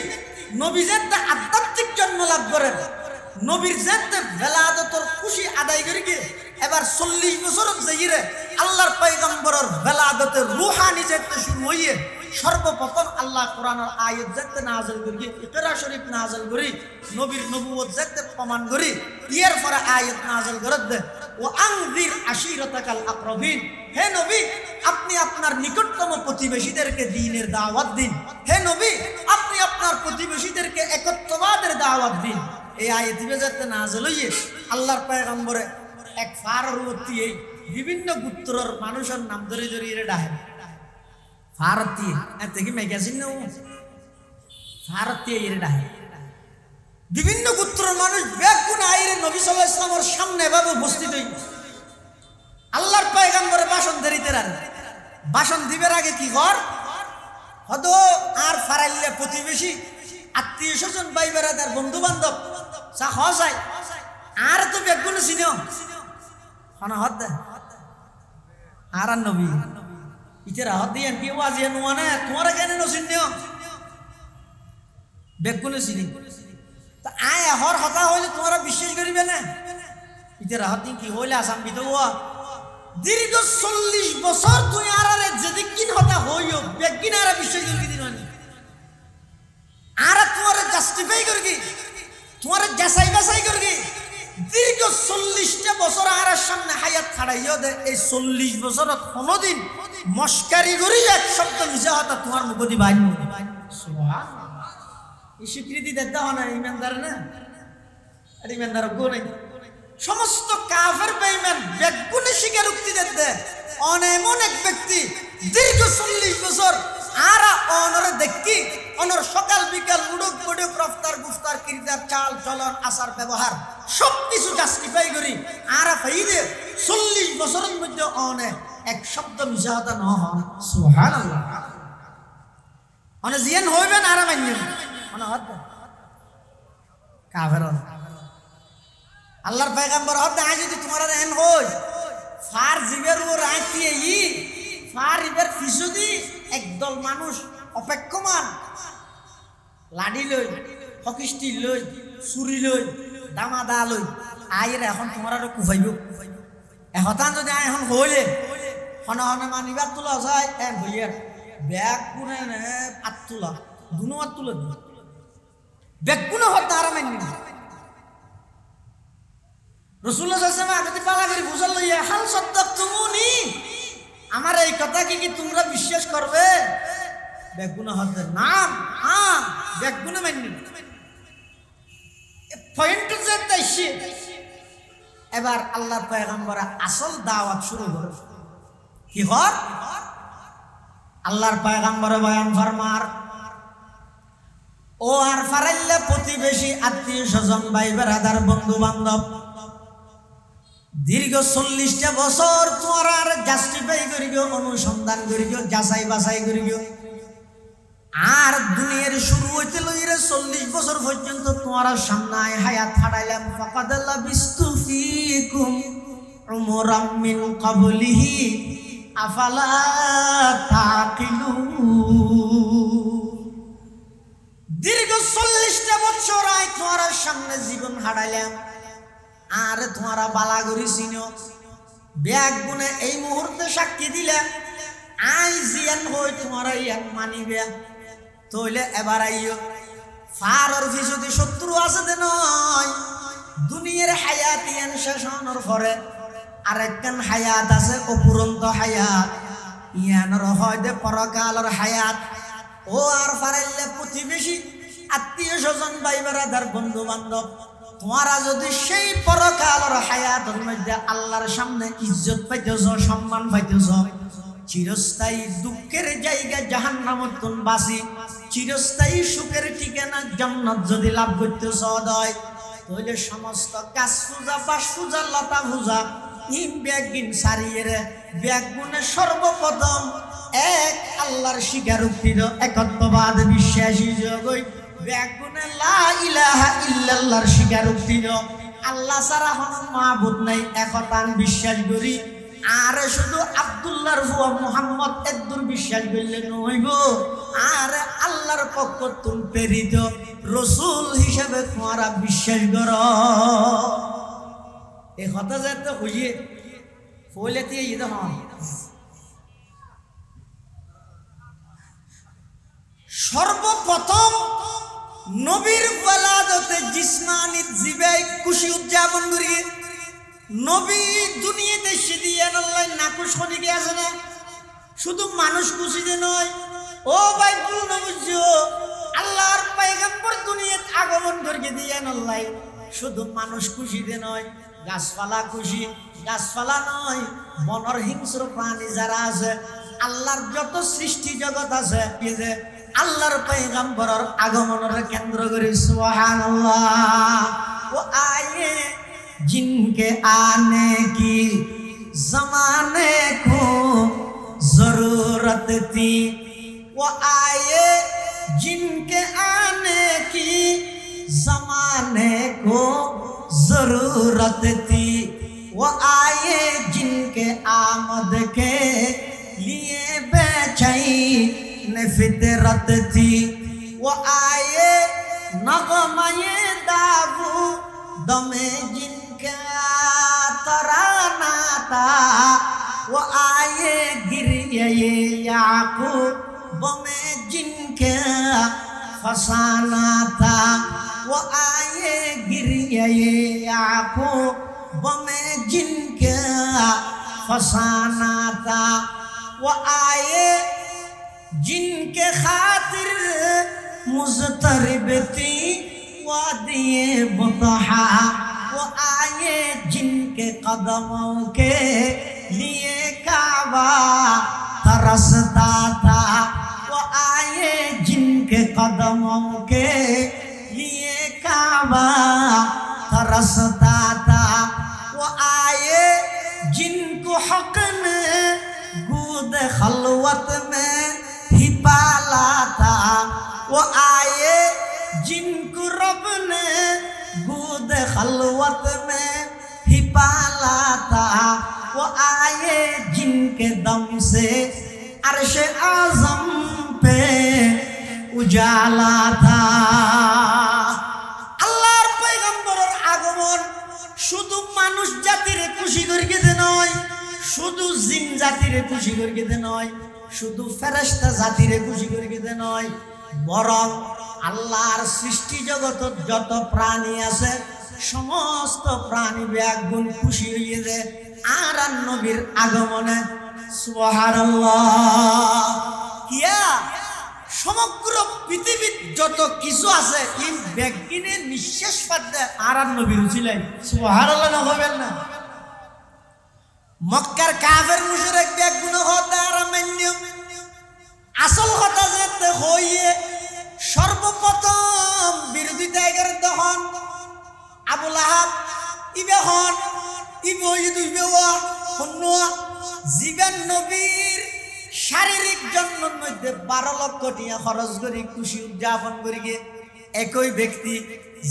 নবী যেতে আধ্যাত্মিক জন্ম লাভ করেন, নবীর যেতে বেলাদতর খুশি আদায় করিয়ে এবার 40 বছর যাইরে আল্লাহর পয়গম্বরের বেলাদতের রুহানি যেতে শুরু হইয়ে সর্বপ্রথম আল্লাহ কোরআনের আয়াত যাতে নাযিল করি, ইকরা শরীফ নাযিল করি, নবীর নবুয়ত যাতে প্রমাণ করি, এর পরে আয়াত নাযিল করে দে ও আনজির আশিরাতাকাল আকরাবিন। হে নবী, আপনি আপনার নিকটতম প্রতিবেশীদেরকে দ্বীনের দাওয়াত দিন। হে নবী, আপনি আপনার প্রতিবেশীদেরকে একত্ববাদের দাওয়াত দিন। এই আয়াত যাতে নাযিল হইয়ে আল্লাহর পয়গম্বরে এক ফারের উত্তি এই বিভিন্ন গোত্রের মানুষের নাম ধরে ধরে এর ডাহে ফারতি এতে কি ম্যাগাজিন নাও ফারতি এর ডাহে বিভিন্ন গোত্রের মানুষ বেগুন আইরে নবী সাল্লাল্লাহু আলাইহি ওয়াসাল্লামের সামনে এভাবে উপস্থিত হই আল্লাহর পয়গম্বরে ভাষণ ধরিতে রান। ভাষণ দিবার আগে কি কর হদ আর ফারাইলে প্রতিবেশী আত্মীয় স্বজন ভাই বেড়াদার বন্ধু বান্ধব চা খাওয়া যায় আর তো বেগুন চিনো হন হদ আর নবী ইতেরা হদ দিয়েন কি ওয়াজিয়ে নুয়ানে তোমারা কেন নচিনিও বেগুন চিনি তা আয় হর হতা হইলে তোমরা বিশ্বাস করিবে না। ইতেরা হদ দিন কি হইলে আসাম বিতো দীর্ঘ 40 বছর তুই আর যদি কিন হতা হইও বেগিন আর বিশ্বাস করি দিন আর তোমার জাস্টিফাই করি তোমার যাচাই বাছাই করি দীর্ঘ 40টা বছর আর সামনে হায়াত ছাড়াইও দে। এই 40 বছরত কোনোদিন মস্কারি করি এক শব্দ নিজে হতা তোমার মুখ দি বাইন সুবহানাল্লাহ। এই স্বীকৃতি দিতে হয় না ইমানদার না আর ইমানদার গো নাই সমস্ত কাফের বেঈমান বেগুনে স্বীকারোক্তি দিতে এমন এক ব্যক্তি দীর্ঘ 40 বছর আর অনরে দেখি অনর সকাল বিকাল উড়ুক পড়ুক রফতার গুফতার কিরদার চাল চলন আচার ব্যবহার সবকিছু জাস্টিফাই করি আর ফাইদে 40 বছরের মধ্যে অনে এক শব্দ মিশাহতা ন হন সুবহানাল্লাহ। অনে জিয়ান হইবেন আর মানবেন অনে হদ কাফের আল্লাহর পয়গম্বর হদ আজ যদি তোমার এন হই ফার জিবের ও রাইতিয়ে ই ফার ইবের ফিসুদি একদল মানুষ অপেক্ষমান লাডি লই হকিস্টি লই চুরি লই দামাদা লই আইরে এখন তোমার আর কুফাইব এহতান যদি আই এখন হইলে হনে হনে মানিবার তোলা যায় এন হইয়ার ব্যাগ কোনে নে আত তোলা দুনো আত তুলে ব্যাগ কোনে হত আর মানি রাসূলুল্লাহ সাল্লাল্লাহু আলাইহি ওয়াসাল্লাম আগতে পালা করে বুঝাল লইয়া হাল সাদ্দাকতুমুনি আমার এই কথা কি তোমরা বিশ্বাস করবে বেগুনা হতে নাম হ্যাঁ বেগুনা মানি পয়েন্ট যেতেছে। এবার আল্লাহর পয়গম্বর আসল দাওয়াত শুরু করে কি হর আল্লাহর পয়গম্বর বয়ান ফরমার ও আর ফারাইলে প্রতিবেশী আত্মীয় স্বজন ভাই বেড়াদার বন্ধু বান্ধব দীর্ঘ 40টা বছর তোমার আর জাস্টিফাই করিব অনুসন্ধান করিব যাচাই বাছাই করিব আর দুনিয়ার শুরু হইতে লইরে 40 বছর পর্যন্ত তোমার সামনে হায়াত হারাইলাম ফাকাদ লাবিস্তু ফিকুম উমরাম মিন ক্বাবলিহি আফালা তাকিলুন। দীর্ঘ 40টা বছর আই তোমার সামনে জীবন হারাইলাম আর তোমারা বালাগরি চিনো ব্যাগ গুনে এই মুহূর্তে সাক্ষী দিলে আই জিয়ান হই তোমারা ইয়ান মানিবে তইলে এবার আইও ফারর যদি শত্রু আছে দে নয় দুনিয়ার হায়াত ইয়ান শেষ হওয়ার পরে আরেকখান হায়াত আছে অপুরন্ত হায়াত ইয়ানর হয় দে পরকালের হায়াত। ও আর ফারাইলে প্রতিবেশী আত্মীয় স্বজন ভাই বেড়াদার বন্ধু বান্ধব তোমারা যদি সেই পরকালের হায়াতের মধ্যে আল্লাহর সামনে ইজ্জত পাইতেছ সম্মান পাইতেছ চিরস্থায়ী দুঃখের জায়গা জাহান্নামত তুন বাসি চিরস্থায়ী সুখের ঠিকানা জান্নাত যদি লাভ করতেছ দয় তাহলে সমস্ত গাছ পূজা বাস পূজা লতা পূজা ইম ব্যাগিন সারিয়ে রে ব্যাগুনে সর্বপ্রথম এক আল্লাহর স্বীকারোক্তির একত্ববাদ বিশ্বাসী জগই ব্যাগুনে লা ইলাহা ইল্লাল্লাহর স্বীকারোক্তির আল্লাহ ছাড়া কোনো মাবুদ নাই একতান বিশ্বাস করি আর শুধু আব্দুল্লাহর হুয়া মুহাম্মদ একদুর বিশ্বাস করলে নইব আর আল্লাহর পক্ষ তুল প্রেরিত রাসূল হিসেবে তোমরা বিশ্বাস করো। এই কথা যাতে হইয়ে ফলেতে ইদে হন সর্বপ্রথম নবীর ওয়ালাদতে জিসমানি জিবে খুশি উদযাপন করি। নবী দুনিয়াতে এসে দিয়ে আল্লাহ নাকুশ খনি আছে না, শুধু মানুষ খুশিতে নয়। ও ভাই ভুল না বুঝছো, আল্লাহর পয়গম্বর দুনিয়াতে আগমন করিয়ে দিয়ে আল্লাহ শুধু মানুষ খুশিতে নয়, গাছপালা খুশি, গাছপালা নয়, বনর হিংস্র প্রাণী যারা আছে, আল্লাহর যত সৃষ্টি জগৎ আছে, আল্লাহর পয়গম্বরের আগমনের কেন্দ্র করে সুবহানাল্লাহ। ও আয়ে जिनके आने की जमाने को जरूरत थी, वो आए जिनके आने की जमाने को जरूरत थी, वो आए जिनके आमद के लिए बेचैन फितरत थी, वो आए नगमे दाबू दमे जिनका तराना था, वो आए गिरिए याकूब में जिनका फसाना था, वो आए गिरिए याकूब में जिनका फसाना था, वो आए जिनके खातिर मुज़तरिब थी वादिए बुतहा, वो आए जिनके कदमों के लिए काबा तरसता था, वो आए जिनके कदमों के लिए काबा तरसता था, वो आए जिनको हक ने गूद खलवत में ही पाला था, वो आए जिनको रब ने गूद खलवत में ही पाला था, वो आए जिनके दम से अर्श आज़म पे उजाला था। আল্লাহর পয়গম্বরের আগমন শুধু মানুষ জাতিরে খুশি করিয়ে দে নয়, শুধু জিন জাতিরে খুশি করিয়ে দে নয়, শুধু ফেরেশতা জাতিরে খুশি করিয়ে দে নয়, বরং আল্লাহর সৃষ্টি জগৎ যত প্রাণী আছে সমস্ত প্রাণী ব্যাগুণ খুশি হইয়ে যায় আর নবীর আগমনে। সুবহানাল্লাহ। কিয়া সমগ্র পৃথিবীর যত কিছু আছে এই ব্যাগিনে নিঃশ্বাস পাদ্দে আর নবীর উচিলাই। সুবহানাল্লাহ না হবেন না? মক্কার কাফের মুশরিক ব্যাগুণ হতে আর মান্য আসল কথা যেতে হইয়ে সর্বপ্রথম বিরোধিতা করে তখন আবু লাহাব ইবে হন ইবে ইবে জীবন নবীর শারীরিক জন্মের মধ্যে 12 লক্ষ টাকা খরচ করে খুশি উদযাপন করিয়ে একই ব্যক্তি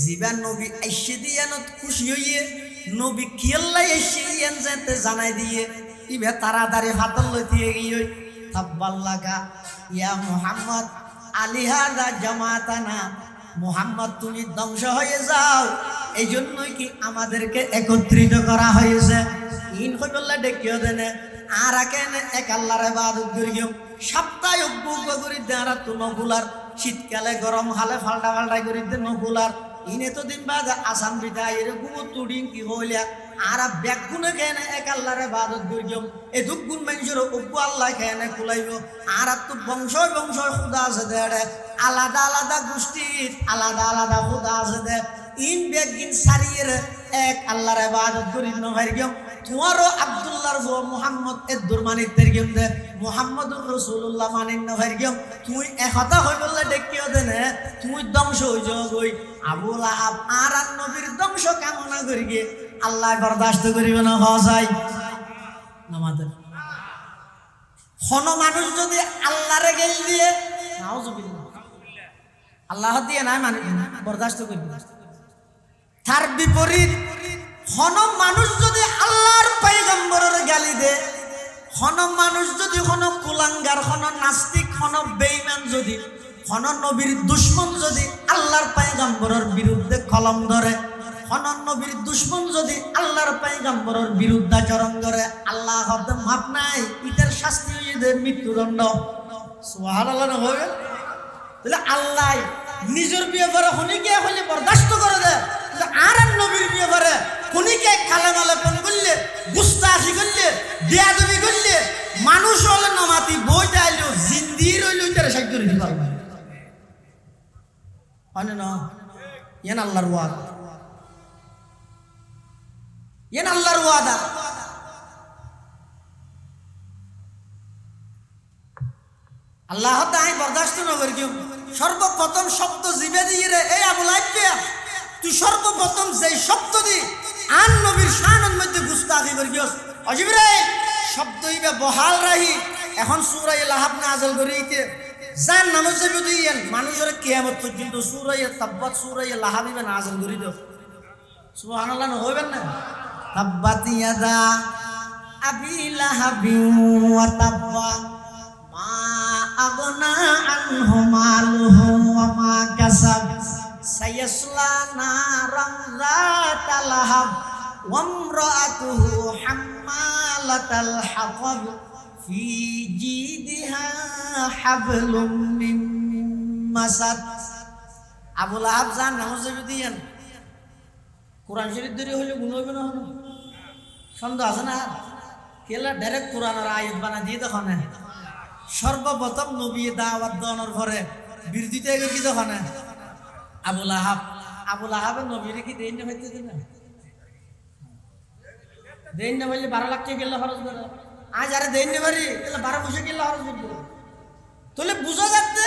জীবন নবী এসে দিয়ে খুশি হইয়ে নবী কিয়াল্লাই এসে যেতে জানাই দিয়ে ইবে তাড়াতাড়ি হাতল লইতে গিয়ে তাব্বাল্লাকা ইয়া মুহাম্মদ আলিহাদা জামাতানা, মুহাম্মদ তুমি ধ্বংস হয়ে যাও, এই জন্যই কি আমাদেরকে একত্রিত করা হয়েছে। ইন হইবল্লা ডেকিও দেনে আর কেন এক আল্লাহর ইবাদত করি সপ্তাহে উগ্গ করি দেরা তো নফুলার, শীতকালে গরম হালে ফাল্টা ফাল্টাই করি দে নফুলার, ইনে তো দিন বাদ আসাম বিদায় এরকম তুড়িন কি হইলা আর ব্যাগুনে কেন এক আল্লাহর ইবাদত করি এই দুগুণ মানুষের উগ্গ আল্লাহ কেন কুলাইব আর তো বংশ বংশ খুদা আছে দে আলাদা আলাদা গোষ্ঠীর আলাদা আলাদা খুদা আছে দে ইন ব্যাগিন সারিয়ে এক আল্লাহর ইবাদত করি নভাই গেম তোমারও আব্দুল্লাহর বউ মুহাম্মদ এর দুরমানিত তেরগেম দে মুহাম্মদুর রাসূলুল্লাহ মানিন নভাই গেম তুই একতা হই বললে ডেকিও দেনে তুই ধ্বংস হই যাবই। আবু লাহাব আর নবীর ধ্বংস কামনা করি গে আল্লাহ বরদাস্ত করিবে না হজাই নামাদের কোনো মানুষ যদি আল্লাহরে গেল দিয়ে নাউজুবিল্লাহ আল্লাহ দিয়ে নাই মানে বরদাস্ত করবে। তার বিপরীত কোনো মানুষ যদি আল্লাহর পয়গম্বরের গালি দে, কোনো মানুষ যদি কোনো কুলাঙ্গার কোনো নাস্তিক কোনো বেঈমান যদি কোনো নবীর দুশমন যদি আল্লাহর পয়গম্বরের বিরুদ্ধে কলম ধরে, কোনো নবীর দুশমন যদি আল্লাহর পয়গম্বরের বিরুদ্ধাচরণ করে, আল্লাহ হতে মাপ নাই, ইটার শাস্তি হয়ে যায় মৃত্যুদণ্ড। সুবহানাল্লাহ হবে তাহলে আল্লাহ নিজের ব্যাপারে হনিকে হলে বরদাস্ত করে দেয়, আর নবীর ব্যাপারে হনিকে কালেমালে ফোন করলে, গুস্তাখি করলে, বেয়াদবি করলে, মানুষ হলে নমাতি বই চাইলো জিন্দি রইল তারা সাহায্য করে দিতে পারবে না। এন আল্লাহর ওয়াদা, এন আল্লাহর ওয়াদা। আল্লাহ তাই বরদাস্ত নগর কেউ সর্বপ্রথম শব্দ জিবে দিয়ে রে এই আবুল আইপিয়া তুই সর্বপ্রথম যেই শব্দ দি আন নবীর শানের মধ্যে গুস্তাখি করি গিয়স অজিব রে শব্দ ইবে বহাল রাহি এখন সূরা লাহাব নাযিল করিতে যার নামে যে বুঝিয়েন মানুষের কিয়ামত পর্যন্ত সূরা তাব্বাত সূরা লাহাব ইবে নাযিল করি দাও সুবহানাল্লাহ হইবেন না। তাব্বাত ইয়াদা আবি লাহাবিন ওয়া তাব্বা মা আগনা আনহু মালুহু ওয়া মা কাসাব সায়াসলা নারান যাতা লাহাব ওয়া ইমরাআতুহু হাম্মালাতাল হাতাব ফি জিদিহা হাবলুম মিন মাসাদ। আবু লাহাব জান নামাজ দিয়েন কোরআন শরীফ ধরে হলে গুণ হবে না সন্দেহ আছে না? কেলা ডাইরেক্ট কোরআনের আয়াত বানা দিয়ে দেখো না। সর্বপ্রথম নবী দাওয়াত দেওয়ার পরে বিরোধিতা কি দেখো না আবু লাহাব। আবু লাহাবের নবীর কি দেন না হইতে দেন না, দেন না বললে 12 লাখ টাকা গেলে খরচ করে আজ আরে দেন না পারি তাহলে 12 বছর গেলে খরচ করবে। তাহলে বুঝা যাচ্ছে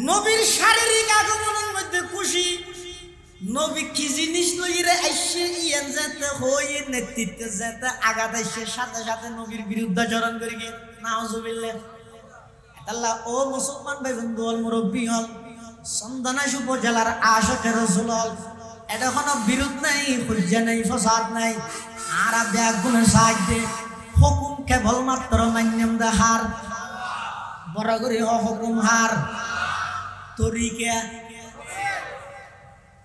নবীর শারীরিক আগমনের মধ্যে খুশি, নবী কি জিনিস লইরে আইসে ইয়ান যেতে হই নেতৃত্বে যেতে আগাত আইসে সাথে সাথে নবীর বিরুদ্ধাচরণ করি গিয়ে নাউজুবিল্লাহ। আল্লাহ ও মুসলমান ভাই বন্ধু হল মুরব্বী হল সন্দানাইশ উপজেলার আশিকে রাসূল হল এটা কোনো বিরোধ নাই, হুজ্জা নাই, ফসাদ নাই। আর ব্যাগ গুণের সাহায্যে হুকুম কেবলমাত্র মান্যম দেহার বড় করে হুকুম হার তরিকা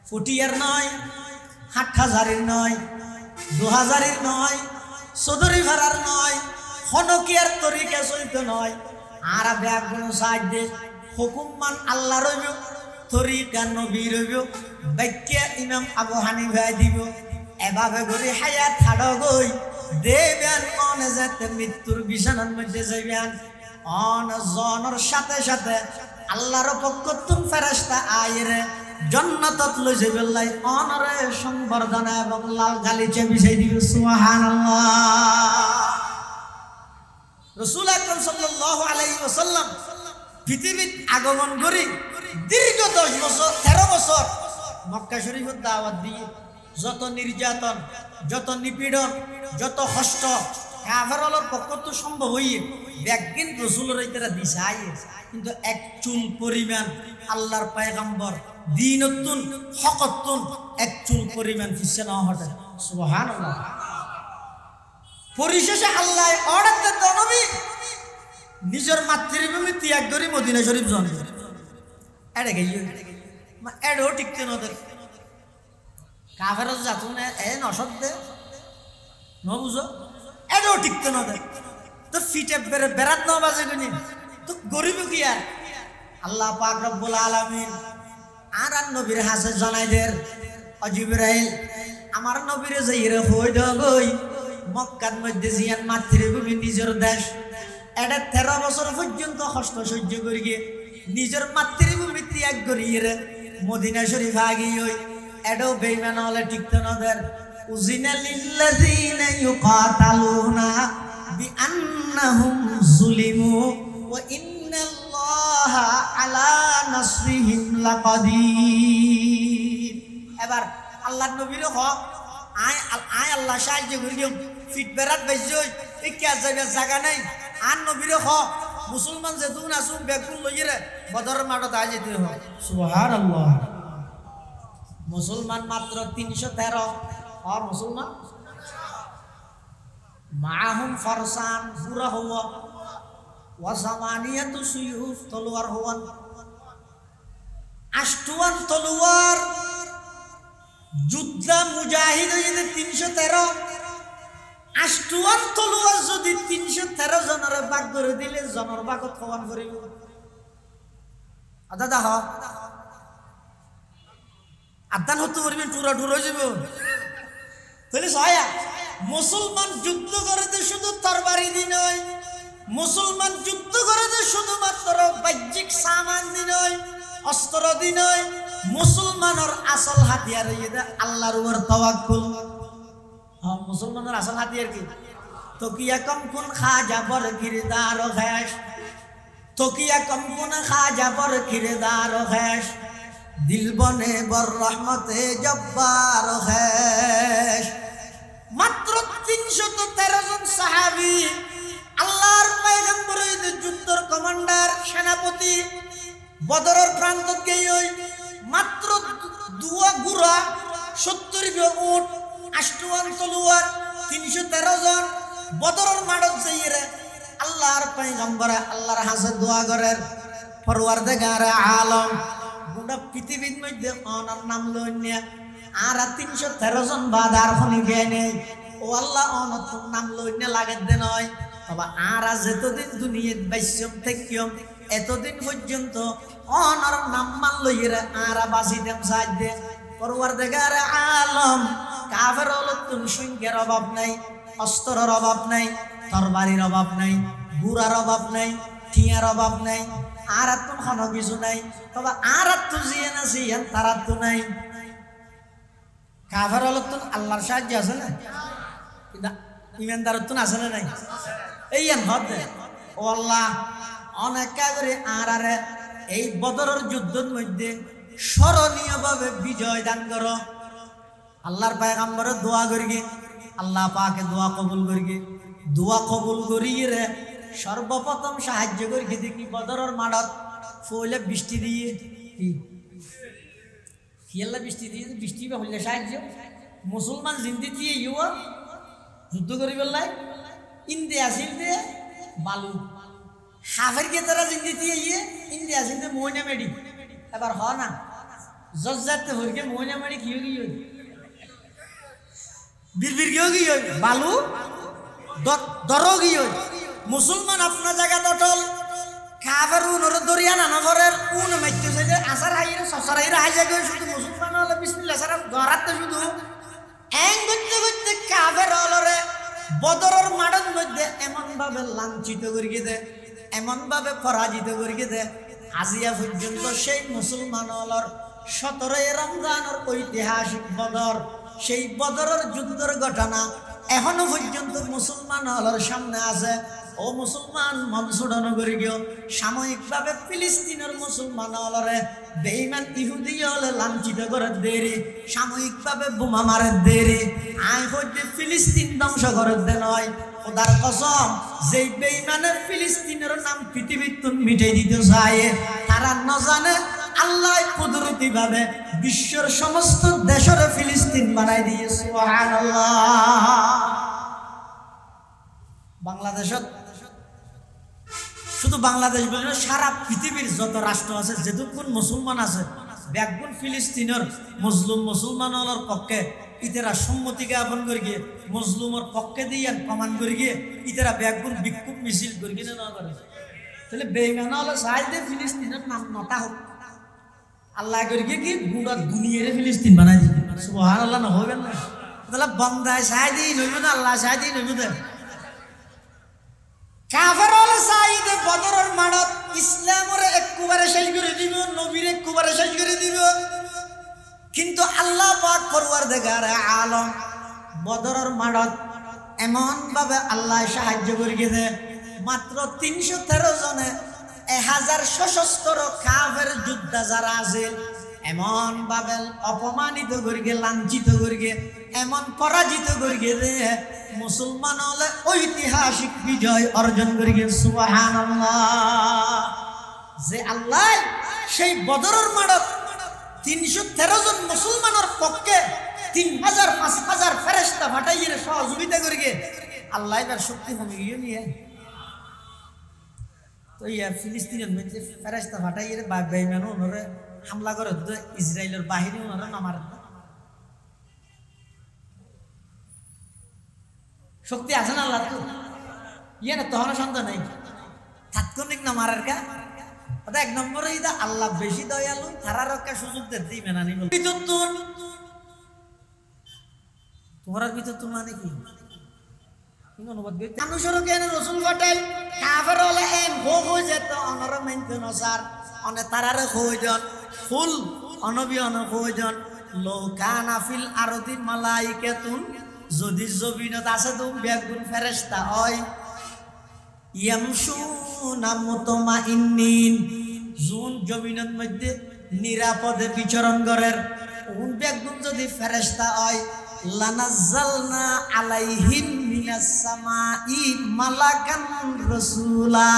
ফুটিয়ার নয়, 8,000-এর নয়, 2,000-এর নয়, চৌধুরী ভাড়ার নয়, হনকিয়ার তরিকা চলতে নয়। আর ব্যাগুন সাহায্যে হুকুম মান আল্লাহ রইব, তরিকা নবী রইব, বাক্য ইমাম আবু হানিফা দিব। এভাবে করে হায়াত ছাড় গই দেবেন অনে যেতে মৃত্যুর বিছানার মধ্যে যাইবেন অন জনের সাথে সাথে আল্লাহর পক্ষ তুম ফেরেশতা আইরে জান্নাতত লই যাইবেলাই অনরে সংবর্ধনা এবং লাল গালিচা বিছাই দিবে। সুবহানাল্লাহ। রাসূল আকরাম সাল্লাল্লাহু আলাইহি ওয়াসাল্লাম পৃথিবীত আগমন করি দীর্ঘ 10 বছর 13 বছর মক্কা শরীফের দাওয়াত দিয়ে যত নির্যাতন, যত নিপীড়ন, যত কষ্ট কাফেরদের পক্ষ তো সম্ভব হইয়ে একদিন রাসূলের ইতারা দিছাই কিন্তু এক চুল পরিমাণ আল্লাহর পয়গম্বর দ্বীনতুন হকতুন এক চুল পরিমাণ ফিসে না হটে। সুবহানাল্লাহ। পরিশেষে আল্লাহ অর্ডার দেন নবী নিজের মাতৃভূমি ত্যাগ করে মদিনা শরীফ জন্ম এড়ে গেই এড়ো টিকতে নদের কাফেরত যাত না এ নসদ দে নবুঝো এড়ো টিকতে নদের তো ফিটে বেড়াত ন বাজে গুনি তো গরিব কি আর আল্লাহ পাক রব্বুল আলামিন আর নবীর হাসে জানাইদের জিবরাইল আমার নবীরে যাইরে হই দগই মক্কার মধ্যে জিয়ান মাতৃভূমি নিজের দেশ এটা 13 বছর পর্যন্ত কষ্ট সহ্য করি গিয়ে নিজের মাতৃভূমি ত্যাগ করিয়ে মদিনা শরীফ আগিয়ে ওই এটাও বেঈমান হলে টিকতে নদের উজিনা লিল্লাযিনা ইউকাতালুনা বিআন্নাহুম যুলিমু ওয়া ইন্নাল্লাহা আলা নাসরিহিম লাকাদির। এবার আল্লাহর নবীর হক আয় আল্লাহ সাহায্য করি ফিট বেড়াত বেজই এই কে যাবে জায়গা নাই আর নবীর হক মুসলমান যেহেতু আসুন বেগুন লইরে বদরের মাঠত আয় যেতে হয়। সুবহানাল্লাহ। মুসলমান মাত্র 313 আর মুসলমান মাহুম ফরসান পুরা হওয়া ওয়া সামানিয়াতু সুয়ুফ তলোয়ার হওয়ান 8 তলোয়ার যুদ্ধ মুজাহিদ 313 8 তলোয়ার যদি 313 জনের ভাগ করে দিলে জনের ভাগত হওয়ান করিব দাদা হ আদান হতে পারবেন টুরা টুরা যাব তাহলে সয়া মুসলমান যুদ্ধ করতে শুধু তরবারি দি নয়, মুসলমান যুদ্ধ করতে শুধুমাত্র বাহ্যিক সামান দি নয়, অস্ত্র দি নয়, মুসলমানের আসল হাতিয়ার আল্লাহর উপর তাওয়াক্কুল। মুসলমানের আসল হাতিয়ার কি? তকিয়া কম কোন খাজা বর কিরদার ঘাস, তকিয়া কম কোন খাজা বর কিরদার ঘাস, দিল বনে বর রহমতে জব্বার ঘাস। মাত্র ৩১৩ জন সাহাবী আল্লাহর পয়গম্বরের যুদ্ধের কমান্ডার সেনাপতি বদরের প্রান্ত গিয়ে মাত্র দুয়া গুড়া ৭০ উট ৮ তলোয়ার ৩১৩ জন বদরের মাঠত যাইয়ে আল্লাহর পয়গম্বর আল্লাহর হাসে দোয়া করেন পরওয়ারদিগার আলম গোটা পৃথিবীর মধ্যে ওনার নাম লইনে আর ৩১৩ জন বাদ আর খনি গে নেই। ও আল্লাহ ওনার নাম লইনে লাগে দে নয় তবে আর যেতদিন দুনিয়াত বাইসম থাকিম এতদিন পর্যন্ত ওনার নাম মান লইরে আর বাঁচি দেম সাজ দে পরওয়ারদিগার আলম। কাফের হলতুন সংখ্যার অভাব নাই, অস্ত্রের অভাব নাই, তরবারির অভাব নাই, গুড়ার অভাব নাই, ঠিয়ার অভাব নাই, আর তো কোনো কিছু নাই তবে আর তো জিয়ে না জিয়ান তারা তো নাই। কাফের হলতুন আল্লাহর সাহায্য আছে না, কিন্তু ইমানদারের তো আছে না নাই। এই হতে ও আল্লাহ অনেক করে আর এই বদরের যুদ্ধের মধ্যে স্মরণীয়ভাবে বিজয় দান করো। আল্লাহর পয়গম্বরের দোয়া করি আল্লাহ পাকে দোয়া কবুল করি, দোয়া কবুল করি রে সর্বপ্রথম সাহায্য করি দেখি বদরের মাঠত ফলে বৃষ্টি দিয়ে কি বৃষ্টি দিয়ে বৃষ্টি বা হইলে সাহায্য মুসলমান জিন্দি দিয়ে ইউয়া যুদ্ধ করি বললাই ইন্দে আসিল দে বালু হাফের কে তারা জিন্দি দিয়ে ইয়ে ইন্দে আসিল দে মইনা মেডি এবার হ না জজ্জাতে হইকে মইনা মেডি কি গিয়ে বীর গিয়ে গিয়ে বালু দর গিয়ে মুসলমান আপনার জায়গা দটল কাফের উনর দরিয়া নানগরের উন মাইতেছে যে আসার হাইরে সসার হাইরে হাইজা গিয়ে শুধু মুসলমান হলে বিসমিল্লাহ সারা গরাতে শুধু এং করতে করতে কাফের হলরে বদরের মাঠের মধ্যে এমন ভাবে লাঞ্ছিত করিয়ে দে, এমন ভাবে পরাজিত করিয়ে দে আজিয়া পর্যন্ত সেই মুসলমান হলর ১৭ রমজানের ঐতিহাসিক বদর, সেই বদরের যুদ্ধের ঘটনা এখনো পর্যন্ত মুসলমান হলর সামনে আছে। ও মুসলমান মনসুডন করি গিয়ে সাময়িকভাবে ফিলিস্তিনের মুসলমান হলরে বেঈমান ইহুদি হলে লাঞ্ছিত করে দেরি, সাময়িকভাবে বোমা মারে দেরি, আয় হইতে ফিলিস্তিন ধ্বংস করে দে নয়। খোদার কসম যেই বেঈমানের ফিলিস্তিনের নাম পৃথিবীর তুন মিটাই দিতে চায় তারা ন জানে আল্লাহ কুদরতি ভাবে বিশ্বের সমস্ত দেশের ফিলিস্তিন বানাই দিয়ে সুবহানাল্লাহ। বাংলাদেশত শুধু বাংলাদেশ বলে সারা পৃথিবীর যত রাষ্ট্র আছে যেটুকুন মুসলমান আছে ব্যাগুন ফিলিস্তিনের মজলুম মুসলমান হলার পক্ষে ইতেরা সম্মতি জ্ঞাপন করি গিয়ে মজলুমের পক্ষে দিয়ে প্রমাণ করি গিয়ে ইতেরা ব্যাগুন বিক্ষোভ মিছিল করি কিনে না করে তাহলে বেঈমান হলো সাহায্য দিয়ে ফিলিস্তিনের নাম নটা হোক আল্লাহ করি গিয়ে কি গোটা দুনিয়ার ফিলিস্তিন বানাই দিবে সুবহানাল্লাহ না হবে না তাহলে বন্দায় সাহায্য দিয়ে নইব না আল্লাহ সাহায্য দিয়ে নইব দেন কাফের হলে সাইদে বদরের মাঠত ইসলামরে একবারে শেষ করে দিব, নবীর একবারে শেষ করে দিব, কিন্তু আল্লাহ পাক পরওয়ারদিগার আলম বদরের মাঠত এমন ভাবে আল্লাহ সাহায্য করিয়ে দে মাত্র ৩১৩ জনে ১০০০ সশস্ত্র কাফের যোদ্ধা যারা আছে এমন ভাবে অপমানিত করিয়ে লাঞ্ছিত করিয়ে এমন পরাজিত করিয়ে দে মুসলমান হলে ঐতিহাসিক বিজয় অর্জন করিয়ে সুবহানাল্লাহ। যে আল্লাহ সেই বদরের মাঠত ৩১৩ জন মুসলমানের পক্ষে ৩০০০-৫০০০ ফেরেশতা ফাটাইয়ে সহযোগিতা করিয়ে আল্লাহ তার শক্তি কমে গিয়ে নিয়ে তো ফিলিস্তিনের মধ্যে ফেরেশতা ফাটাইয়ে বেঈমান ওনারে হামলা করে ইসরায়েলের বাহিনী ওনারা নামার শক্তি আছে না আল্লাহ তো ইয়ে না তখন সন্দেহ নেই তাৎক্ষণিক না মারার কা এক নম্বরে ইদা আল্লাহ বেশি দয়ালু, তারা রক্ষা সুযোগ দিতে মেনানি বল তোমার ভিতর তো মানে কি অনুবাদ করি মানুষেরও কেন রসুল ঘটাই কাফের হলে এন হো যেত অনর মানতে নসার অনে তারারে কয়জন ফুল অনবী অন কয়জন লোকানা ফিল আরদি মালাইকাতুন যদি জমিনত আছে তো বেগুন ফেরেশতা হয় ইয়ামশুনা মুতমাইন্নিন জুন জমিনের মধ্যে নিরাপদে বিচরণ করেন কোন বেগুন যদি ফেরেশতা হয় লানাজ্জালনা আলাইহিম মিনাস সামাই মালাকান রাসূলা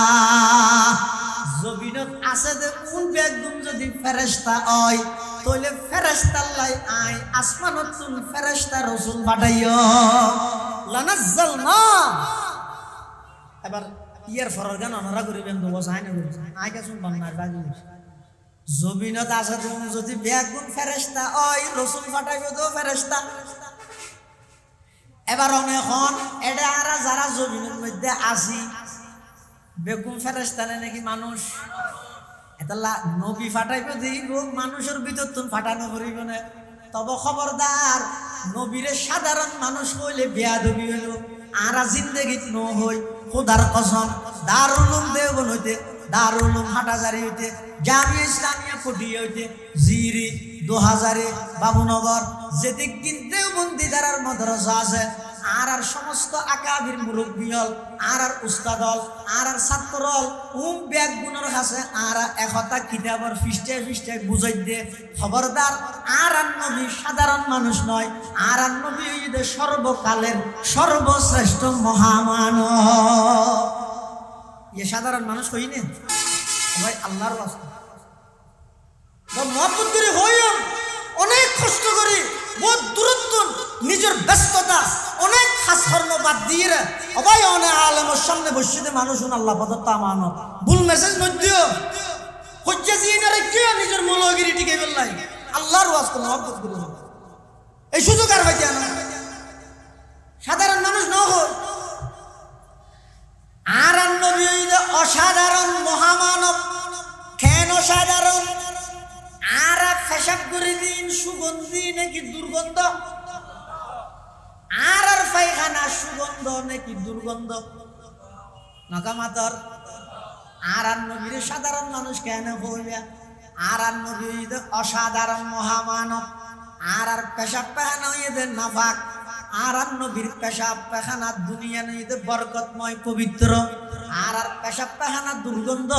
জমিনত আছে যে কোন বেগুন যদি ফেরেশতা হয় তাহলে ফেরেশতা লাই আই আসমানতুন ফেরেশতা রাসূল পাঠাইও লানাজ্জালনা এবার ইয়ার ফরার গান অনরা করিবেন তো বসাই না আগে শুনবান না বাজি জমিনত আছে তুমি যদি বেগুন ফেরেশতা হয় রাসূল পাঠাইবে তো ফেরেশতা এবার অনেকক্ষণ এটা আর যারা জমিনের মধ্যে আসি বেগুন ফেরেশতা নাকি মানুষ এটা নবী ফাটাইবে দিব মানুষের ভিতর তুমি ফাটানো করিব না তবে খবরদার নবীরে সাধারণ মানুষ হইলে বেয়াদবি হইল আর জিন্দেগিত ন হই খোদার কসম দারুল উলুম দেওবন হইতে দারুল উলুম হাটাজারি হইতে জামিয়া ইসলামিয়া ফুটিয়ে হইতে জিরি 2000 বাবুনগর যেদিক কিন্তু বন্দি দ্বারার মাদ্রাসা আছে আর সমস্ত আকাবির মুরব্বী হল আর উস্তাদ হল আর ছাত্র হল ব্যাগ গুণের কাছে আর একতা কিতাবর ফিস্টে ফিস্টে বুঝাই দে খবরদার আর নবী সাধারণ মানুষ নয় আর নবী সর্বকালের সর্বশ্রেষ্ঠ মহামানব এ সাধারণ মানুষ কই না ভাই আল্লাহর রাস্তা মহব্বত করে হইও অনেক কষ্ট করি বহুত দূরত্ব নিজের ব্যস্ততা অনেক খাস কর্ম বাদ দিয়ে রে অবাই অনেক আলেমের সামনে বসিতে মানুষ আল্লাহ পদত্ব আমানত ভুল মেসেজ নদিও হজ্জা জিনারে কি নিজের মৌলগিরি টিকে বললাই আল্লাহর ওয়াস্তে মহব্বত করে এই সুযোগ আর হইতে না সাধারণ মানুষ ন হয় আর নবী অসাধারণ মহামানব কেন সাধারণ আর পেশাব করে দিন সুগন্ধি নাকি দুর্গন্ধ আর পায়খানা সুগন্ধ নাকি দুর্গন্ধ নকামাতর আর নবীর সাধারণ মানুষ কেন হইবে আর নবী অসাধারণ মহামানব আর পেশাব পায়খানা হইতে নাফাক আর নবীর পেশাব পায়খানা দুনিয়া নইতে বরকতময় পবিত্র আর পেশাব পায়খানা দুর্গন্ধ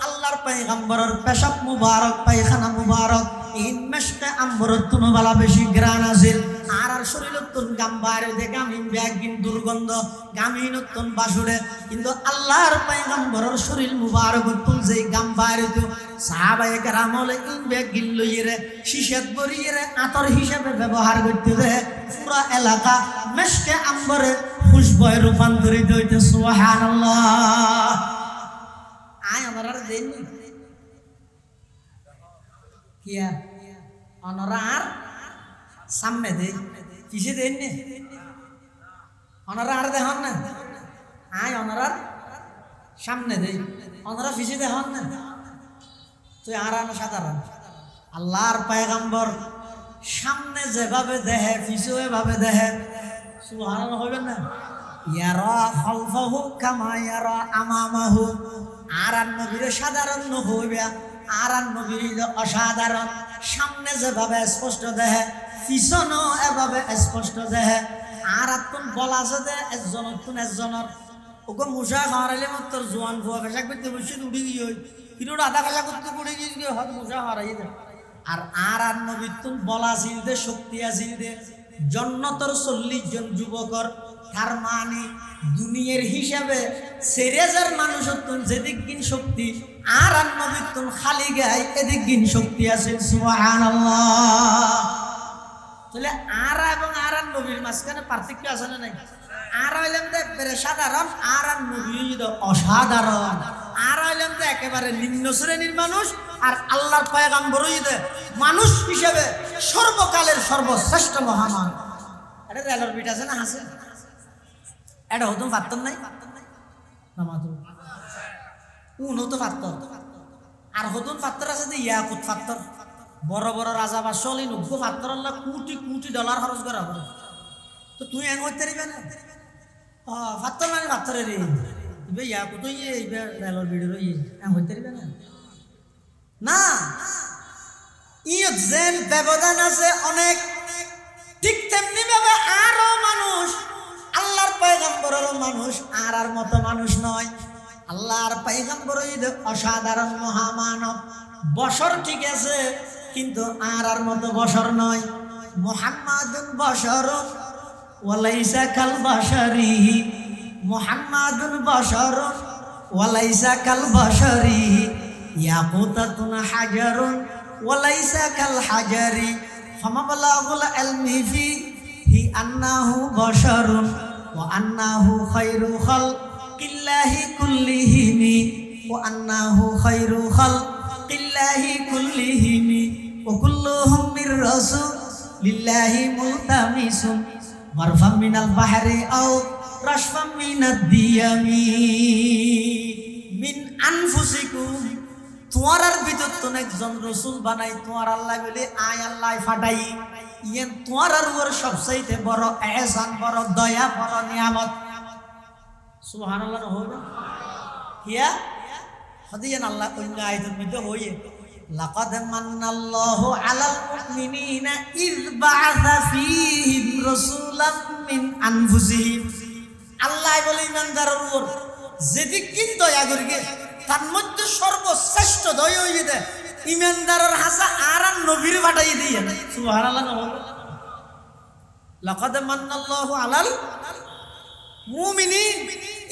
আল্লাহর পয়গম্বরের পেশাব মুবারক পায়খানা মুবারক ইন মেশকে আম্বরতুন বালা বেশি গ্রান আছিল আর শরীরতুন গাম্বারে দে গামিন ব্যাগিন দুর্গন্ধ গামিনতুন বাসুরে কিন্তু আল্লাহর পয়গম্বরের শরীর মুবারকতুন যেই গাম্বারে তো সাহাবায়ে কেরাম হলে ইন ব্যাগিন লইরে শিশাত বরিরে আতর হিসেবে ব্যবহার করতে দে পুরা এলাকা মেশকে আম্বরে খুশবুয়ে রূপান্তরিত হইতে সুবহানাল্লাহ আয় আমার আর দেন কিয়া অনরা আর সামনে দে কিসে দেন নে অনরা আর দেখুন না আয় অনরার সামনে দে অনরা পিছে দেখুন না তুই আর সাধারণ আল্লাহর পয়গম্বর সামনে যেভাবে দেহে পিছু এভাবে দেহে সুবহানাল্লাহ হইবেন না ইয়ারা খালফাহু কামা ইয়ারা আমামাহু আর নবীর সাধারণ হইবে আর নবীর অসাধারণ সামনে যেভাবে স্পষ্ট দেহে পিছনও এভাবে স্পষ্ট দেহে আর তুন বলা আছে যে একজনের ওকে মুসা হারাইলে মাত্র জোয়ান ভুয়া পেশা করতে বসে উড়ে গিয়ে কিন্তু আধা পেশা করতে পড়ে গিয়ে হয়তো মুসা হারাই দেয় আর নবীর তুন বলা ছিল দে শক্তি আছিল দে জন্নতর 40 জন যুবকর তার মানে দুনিয়ার হিসাবে 4000 মানুষের তুন যেদিক গিন শক্তি আর নবীর তুন খালি গায় এদিক গিন শক্তি আছে সুবহানাল্লাহ তাহলে আর এবং আর নবীর মাঝখানে পার্থক্য আছে না নাই আর হইলাম দে সাধারণ আর নবী অসাধারণ আর হইলাম দে একেবারে নিম্ন শ্রেণীর মানুষ আর আল্লাহর পয়গম্বর হইতে মানুষ হিসেবে সর্বকালের সর্বশ্রেষ্ঠ মহামান এটা রেলের বিট আছে না আছে এটা হতো পারতাম নাই উন হতো পারত আর হতুন পাত্তর আছে যে ইয়াকুত পাত্তর, বড় বড় রাজা বা চলি নব্য পাত্তর আল্লাহ কোটি কোটি ডলার খরচ করা হবে। তো তুই এন হইতে পারিবে না? পাত্তর মানে পাত্তরের ইয়াকুত ইয়ে এইবার রেলর ভিডিওর ইয়ে এন হইতে পারিবে না? না, ইয়ত যেন ব্যবধান আছে অনেক, ঠিক তেমনি ভাবে আরো মানুষ, আল্লাহর পয়গম্বরেরও মানুষ আর মতো মানুষ নয়। আল্লাহর পয়গম্বর অসাধারণ মহামানব বশর, ঠিক আছে, কিন্তু আর মতো বশর নয়। মুহাম্মাদুন বশরুন ওয়ালাইসা কাল বাশারি, মুহাম্মাদুন বশরুন ওয়ালাইসা কাল বাশারি, ইয়াকুতাতুন হাজারুন ওয়ালাইসা কাল হাজারি, ফামাবলাগুল ইলমি ফিহি আন্নাহু বশরুন ওয়া আন্নাহু খায়রু খালকিল্লাহি কুল্লিহিম ওয়া আন্নাহু খায়রু খালকিল্লাহি কুল্লিহিম ওয়া কুল্লুহুম মির রাসূলিল্লাহি মুলতামিসুন মারফাম মিনাল বাহরি আও রাশফাম মিনাদ দিয়ামি মিন আনফুসিকুম। তোমার ভিতর তো একজন রসুল বানাই তোমার আল্লাহ বলে আয় আল্লাহ ফাটাই, ইয়েন তোমার উপর সবচাইতে বড় এহসান, বড় দয়া, বড় নিয়ামত। সুবহানাল্লাহ হবে কিয়া হদিয়ান আল্লাহ অন্য আয়াতের মধ্যে হইয়ে লাকাদ মান্নাল্লাহু আলাল মুমিনিনা ইয বাআসা ফীহিম রাসূলাম মিন আনফুসিহিম। আল্লাহ বলে ইমানদারের উপর যেদিক কিন দয়া করিগে তার মধ্যে সর্বশ্রেষ্ঠ দয়া হইয়ে দেয় ইমানদারের হাসা আর নবীর ফাটাই দিয়ে। সুবহানাল্লাহ হবে লাকাদ মান্নাল্লাহু আলাল মুমিনিন,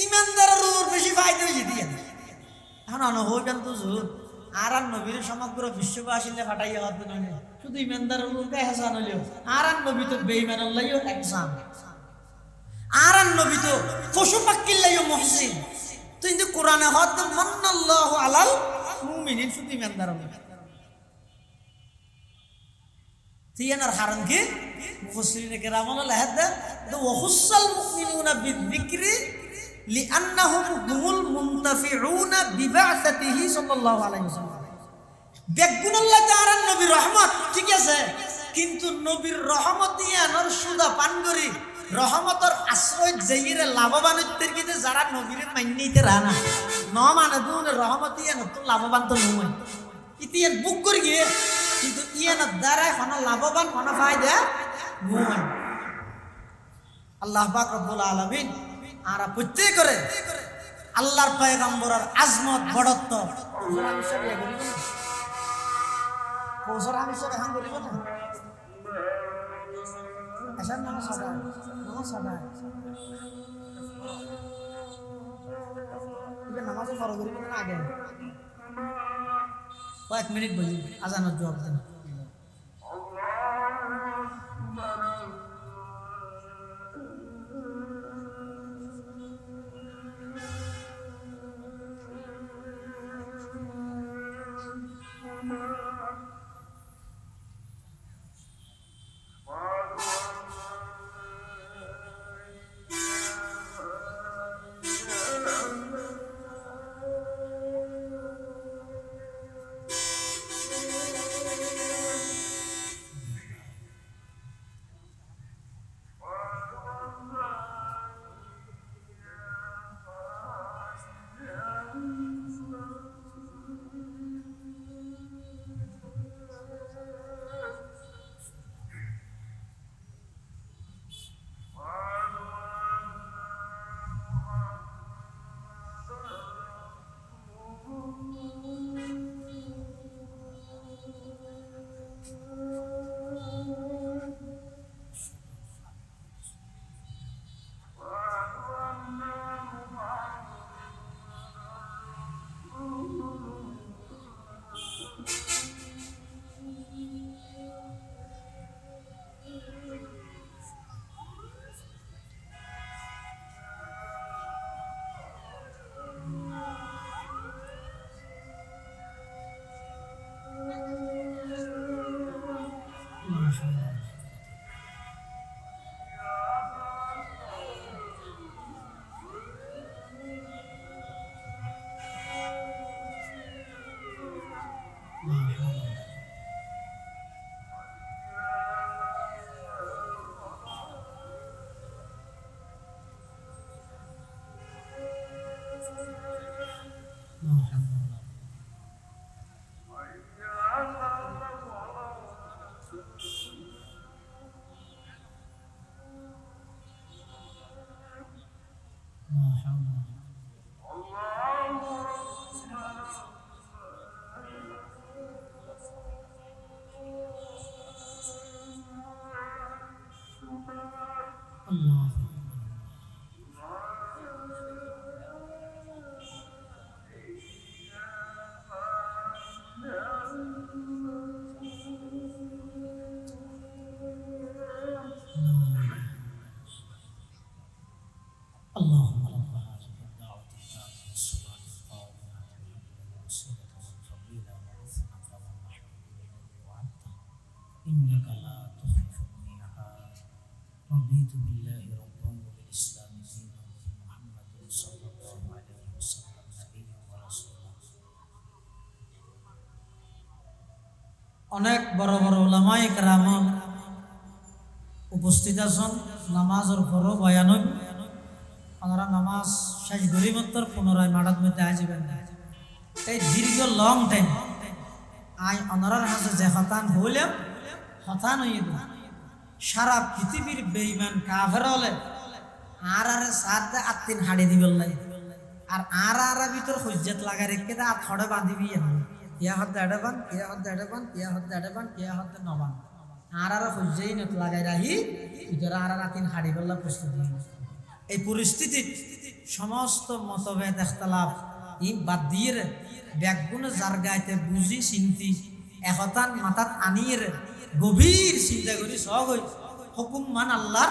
ইমানদারের উপর বেশি ফায়দা হইয়ে দিয়ে। এখন হইবেন তো জোর আর নবীর সমগ্র বিশ্ববাসীলে ফাটাইয়া হতে নয়, শুধু ইমানদারের উপরে হেসান হইলেও আর নবী তো বেঈমান আল্লাহও একসান, আর নবী তো পশু পাখির লাইও মুহসিন। কিন্তু কোরআনে হদ মান্নাল্লাহু আলাল মুমিনিন, শুধু ইমানদার হবে। তিয়ানার হারান কি মুফাসসিরিনে কেরাম লাহাদ ওয়া খুসাল মুমিনুনা বিযিকরি লিআন্নাহুম হুমুল মুনতাফিউনা বিবা'সাতিহি সাল্লাল্লাহু আলাইহি ওয়াসাল্লাম। বেগুনাল্লাহ তাআলা নবীর রহমত, ঠিক আছে, কিন্তু নবীর রহমত ইয়ানোর সুদা পান করি রহমতর আশ্রয় যেইরে লাভবান হইতে গিয়ে যারা নবীর মান্যইতে রানা ন মানে দুনে রহমত ইয়ান তো লাভবান তো নয়, ইতিয়ান বুক করি গিয়ে কিন্তু ইয়ানোর দ্বারা কোন লাভবান কোন ফায়দা নয়। আল্লাহ পাক রব্বুল আলামিন আর প্রত্যেক করে আল্লাহর পয়গম্বরের আজমত বড়ত্ব কৌশল আমি সব এখন করিব না। আসার নমস্কার নামাজে ফরজ করিব না আগে কয়েক মিনিট বলি আজানের জবাব দেন। اللهم رب هذه الدعوة التامة والصلاة القائمة والوسيلة والفضيلة وبعث مقاما محمودا الذي وعدته إنك لا تخلف الميعاد رضيت بالله ربا وبالإسلام دينا وبمحمد صلى الله عليه وسلم نبيا ورسولا অনেক বড় বড় ওলামায়ে কেরাম উপস্থিত আছেন নামাজের পরও বয়ান ওনারা নামাজ শেষ গরিমত্তর পুনরায় মাঠাত মধ্যে আসবেন না এই দীর্ঘ লং টাইম আই ওনারার হাতে যে হতান হইলেও হতান হইয়ে দিল সারা পৃথিবীর বেঈমান কাফের হলে আর সাথে আত্মিন হাড়ি দিবেন লাগে আর ভিতর হজ্জত লাগাই রেখে দে আর থড়ে বাঁধিবি ইয়া হদ্দে এডে বান ইয়া হদ্দে এডে বান ইয়া হদ্দে এডে বান ইয়া হদ্দে নবান আর হজ্জেই নত লাগাই রাহি ভিতরে আর আত্মিন হাড়ি বললা প্রস্তুতি এই পরিস্থিতি সমস্ত মতভেদ ইখতিলাফ ই বাদ দিয়ে ব্যাগুনে যার গাইতে বুঝি চিন্তি একতান মাথাত আনিয়ে গভীর চিন্তা করি সব হই হুকুম মান আল্লাহ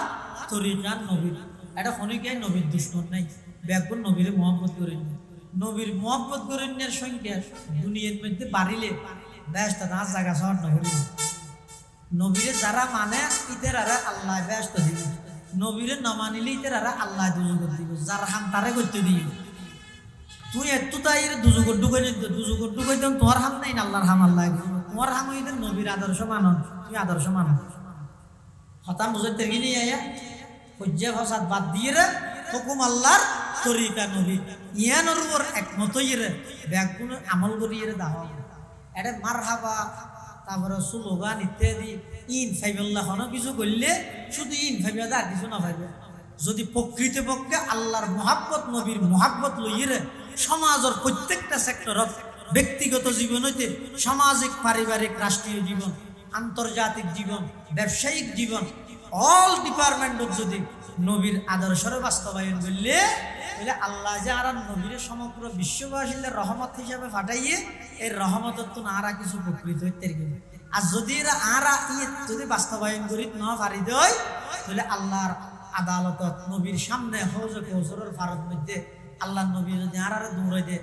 তরিকান নবীর এটা খনিকে নবীর দুশ্মন নাই ব্যাগুন নবীর মহব্বত করেন নবীর মহব্বত করেনের সংখ্যা দুনিয়ার মধ্যে বাড়িলে ব্যস্ত নাচ জায়গা শহর নবীর নবীরে যারা মানে ইদের আর আল্লাহ ব্যস্ত দিবে নবীরে ন মানিলে ইদের আর আল্লাহ দুজুগর দিব যার হাম তারে করতে দিবে তুই একটু তাই দুজুগর ঢুকাই দেন তোমার হাম নাই আল্লাহর হাম আল্লাহ তোমার হাম ইদের নবীর আদর্শ মানন তুই আদর্শ মানন হতাম বুঝে তেরগি নিয়ে আয়া হজ্জে ফসাদ বাদ দিয়ে রে হুকুম আল্লাহর তরিকা নবী ইয়ানোর উপর একমতই রে ব্যাগুন আমল করিয়ে রে দাও এটা মার হাবা তারপরে স্লোগান ইত্যাদি ইন ফাইবুল্লাহ কিছু করলে শুধু ইন ফাইবে আর কিছু না ফাইবে যদি প্রকৃতপক্ষে আল্লাহর মহাব্বত নবীর মহাব্বত লইয়ে সমাজের প্রত্যেকটা সেক্টরত ব্যক্তিগত জীবন হইতে সামাজিক পারিবারিক রাষ্ট্রীয় জীবন আন্তর্জাতিক জীবন ব্যবসায়িক জীবন অল ডিপার্টমেন্টত যদি নবীর আদর্শের বাস্তবায়ন করলে বলে আল্লাহ যে আর নবীর সমগ্র বিশ্ববাসীর রহমত হিসাবে ফাটাইয়ে এই রহমতত তো আর কিছু প্রকৃত হইতে আর যদি এরা আর যদি বাস্তবায়ন করি না পারি দেয় তাহলে আল্লাহর আদালতত নবীর সামনে হজর কৌসরের ভারত মধ্যে আল্লাহ নবী যদি আর দৌড়াই দে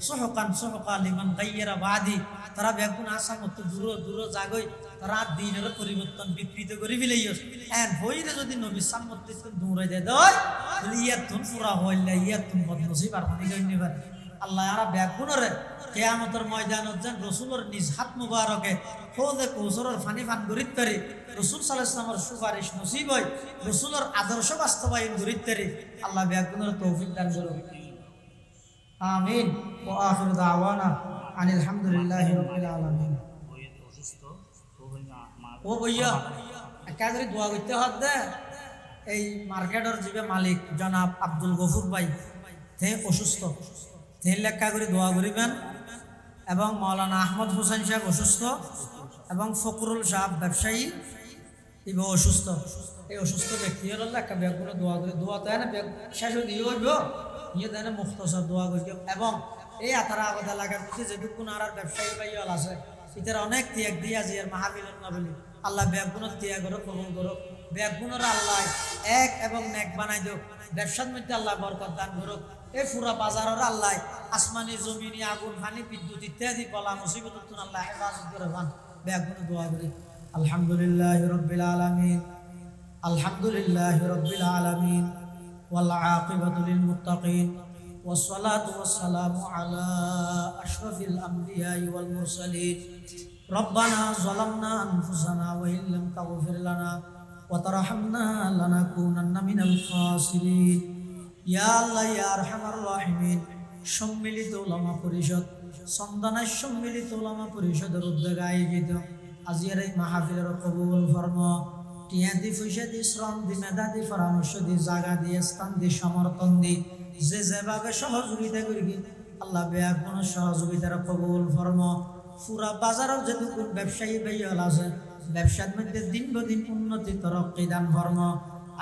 সহকা লিমান গাইয়েরা বাদি তারা বেগুন আসা মতো দূর জাগই তারা দিনের পরিবর্তন বিকৃত করে ফেলাইস এন হইরে যদি নবী সামনে দৌড়াই দে দেয় তাহলে ইয়াতুন পুরা হইলে ইয়াতুন বদনসিব আর পানি গইনি পারে আল্লাহ আর বেগুনরে কিয়ামতের ময়দানত যেন রসুলের নিজ হাত মুবারকে হজে কৌসরের ফানি ফান গরিত পারে রসুল সাল্লাল্লাহু আলাইহি ওয়াসাল্লামের সুপারিশ নসিব হয় রসুলের আদর্শ বাস্তবায়ন গরিত পারে আল্লাহ বেগুনের তৌফিক দান করুন আমিন ওয়া আখিরু দাওয়ানা আনিল হামদুলিল্লাহি রাব্বিল আলামিন ও ভাইয়া একাদরি দোয়া করতে হচ্ছে এই মার্কেটের যে মালিক জনাব আব্দুল গফুর ভাই তে অসুস্থ তে লেখা করে দোয়া করিবেন এবং মাওলানা আহমদ হোসেন সাহেব অসুস্থ এবং ফকরুল সাহেব ব্যবসায়ী ইব অসুস্থ এই অসুস্থ ব্যক্তি হল একটা ব্যাগগুলো দোয়া করে দোয়া তো না ব্যাগ শেষ হয়ে দিয়ে হইব ইয়ে দেয় মুখতসর দোয়া করি এবং এই আতারা আগত এলাকার মধ্যে যেটুকুন আর ব্যবসায়ী ভাইয়াল আছে এটার অনেক ত্যাগ দিয়া যে মাহাবিলন না বলি আল্লাহ ব্যাগগুণর ত্যাগ করো কবুল করো ব্যাগগুণর আল্লাহ এক এবং নেক বানাই দিও ব্যবসার মধ্যে আল্লাহ বরকত দান করুক এই পুরা বাজারের আল্লাহ আসমানি জমিনি আগুন পানি বিদ্যুৎ ইত্যাদি বলা মুসিবত আল্লাহ হেফাজত করে ভান ব্যাগগুণ দোয়া করি আলহামদুলিল্লাহ রব্বিল আলামিন আলহামদুলিল্লাহ রব্বিল আলামিন ওয়াল আকিবাতু লিল মুত্তাকিন والصلاة والسلام على أشرف الأنبياء والمرسلين ربنا ظلمنا أنفسنا وإن لم تغفر لنا وترحمنا لنكونن من الخاسرين يا الله يا أرحم الراحمين সম্মিলিত উলামা পরিষদ চন্দনায় সম্মিলিত উলামা পরিষদের উদ্যোগে আয়োজিত আজিয়ার এই মাহফিলের কবুল ফরমা। টিয়া দি পয়সা দি শ্রম দি মেধা দি পরামর্শ দি জাগা দি স্থান দি সমর্থন দি যে যেভাবে সহযোগিতা করি আল্লাহ বেয়াক কোন সহযোগিতার কবুল ফরমা। পুরা বাজারের যেটুকু ব্যবসায়ী ভাইয়াল আছে ব্যবসার মধ্যে দিন বদিন উন্নতি তরক্কি দান ফরমা।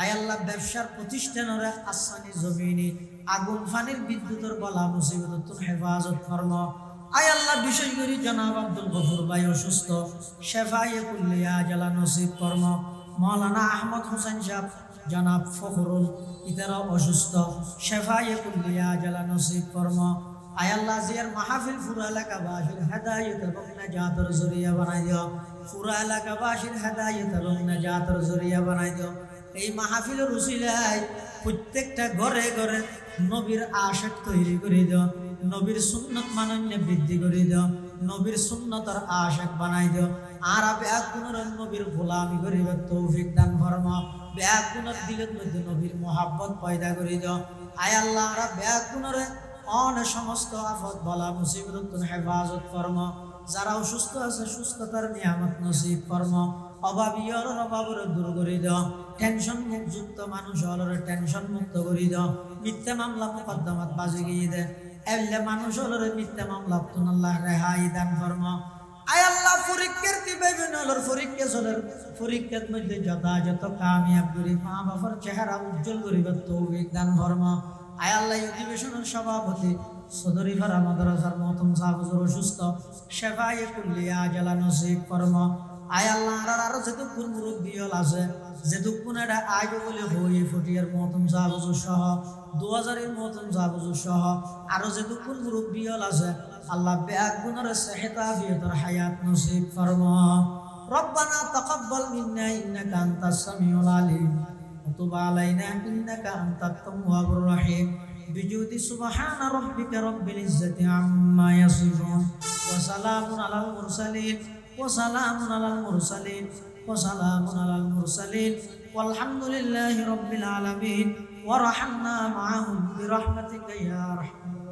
আয় আল্লাহ ব্যবসার প্রতিষ্ঠানের আসমানি জমিনে আগুন ফানির বিদ্যুতের বলা মুসিবত হেফাজত ফরমা। আয় আল্লাহ বিশেষ করে জনাব আব্দুল গফুর ভাই অসুস্থ, শেফায়ে কুল্লিয়া জালা নসিব ফরমা। মাওলানা আহমদ হোসেন সাহেব জনাব ফখরুল ইতারা অসুস্থ, শেফায়ে কুল্লিয়া জালা নসিব ফরমা। আয় আল্লাহ জিয়ার মাহফিল পুরা এলাকাবাসীর হেদায়েত এবং নাজাতের জরিয়া বানাই দিও, পুরা এলাকাবাসীর হেদায়েত এবং নাজাতের জরিয়া বানাই দিও। এই মাহফিলের উসিলায় প্রত্যেকটা ঘরে ঘরে নবীর আশিক তৈরি করে দিও, নবীর সুন্নত মানন্য বৃদ্ধি করে দিও, নবীর সুন্নতর আশিক বানাই দিও। আর বেয়াগুনের নবীর গোলামি করিবার তৌফিক দান ফরমা। বেয়াগুনের দিলের মধ্যে নবীর মোহাব্বত পয়দা করে দিও। আয় আল্লাহ আর বেয়াগুনের অন সমস্ত আফত বলা মুসিবত হেফাজত ফরমা। যারা অসুস্থ আছে সুস্থতার নিয়ামত নসিব ফরমা। অভাবী হলের অভাবের দূর করে দাও, টেনশন মুক্ত মানুষ হলের টেনশন মুক্ত করে দাও। মিথ্যা মামলা মোকদ্দমাত বাজে গিয়ে দে এলে মানুষ হলের মিথ্যা মামলা আল্লাহ রেহাই দান ফরমা। আয় আল্লাহ পরীক্ষার কি বিভিন্ন হলের পরীক্ষা চলের পরীক্ষার মধ্যে যথাযথ কামিয়াব করি মা বাবার চেহারা উজ্জ্বল করিবার তৌফিক দান ফরমা। আয় আল্লাহ অধিবেশনের সভাপতি সদরি ফারা মাদ্রাসার মহতম সাহেব অসুস্থ, শেফায়ে কুল্লিয়া জালা নসিব ফরমা। আয় আল্লাহ আরো যেটুকুন মুরব্বী আছে যেটুকুন এটা আয় বলে হই ফটিয়ার মহতম সাহেব সহ 2000-এর মহতম সাহেব সহ আরো যেটুকুন মুরব্বী আছে আল্লাহ বেয়াক গুণের সেহত আফিয়তের হায়াত নসিব ফরমা। রব্বানা তাকাব্বাল মিন্না ইন্নাকা আনতাস সামিউল আলিম ওয়া তুব আলাইনা ইন্নাকা আনতাত তাওয়াবুর রহিম। বিজুদি সুবহানা রাব্বিকা রাব্বিল ইজ্জাতি আম্মা ইয়াসিফুন ওয়া সালামুন আলাল মুরসালিন وسلام على المرسلين وسلام على المرسلين والحمد لله رب العالمين ورحمنا معهم برحمتك يا رحمن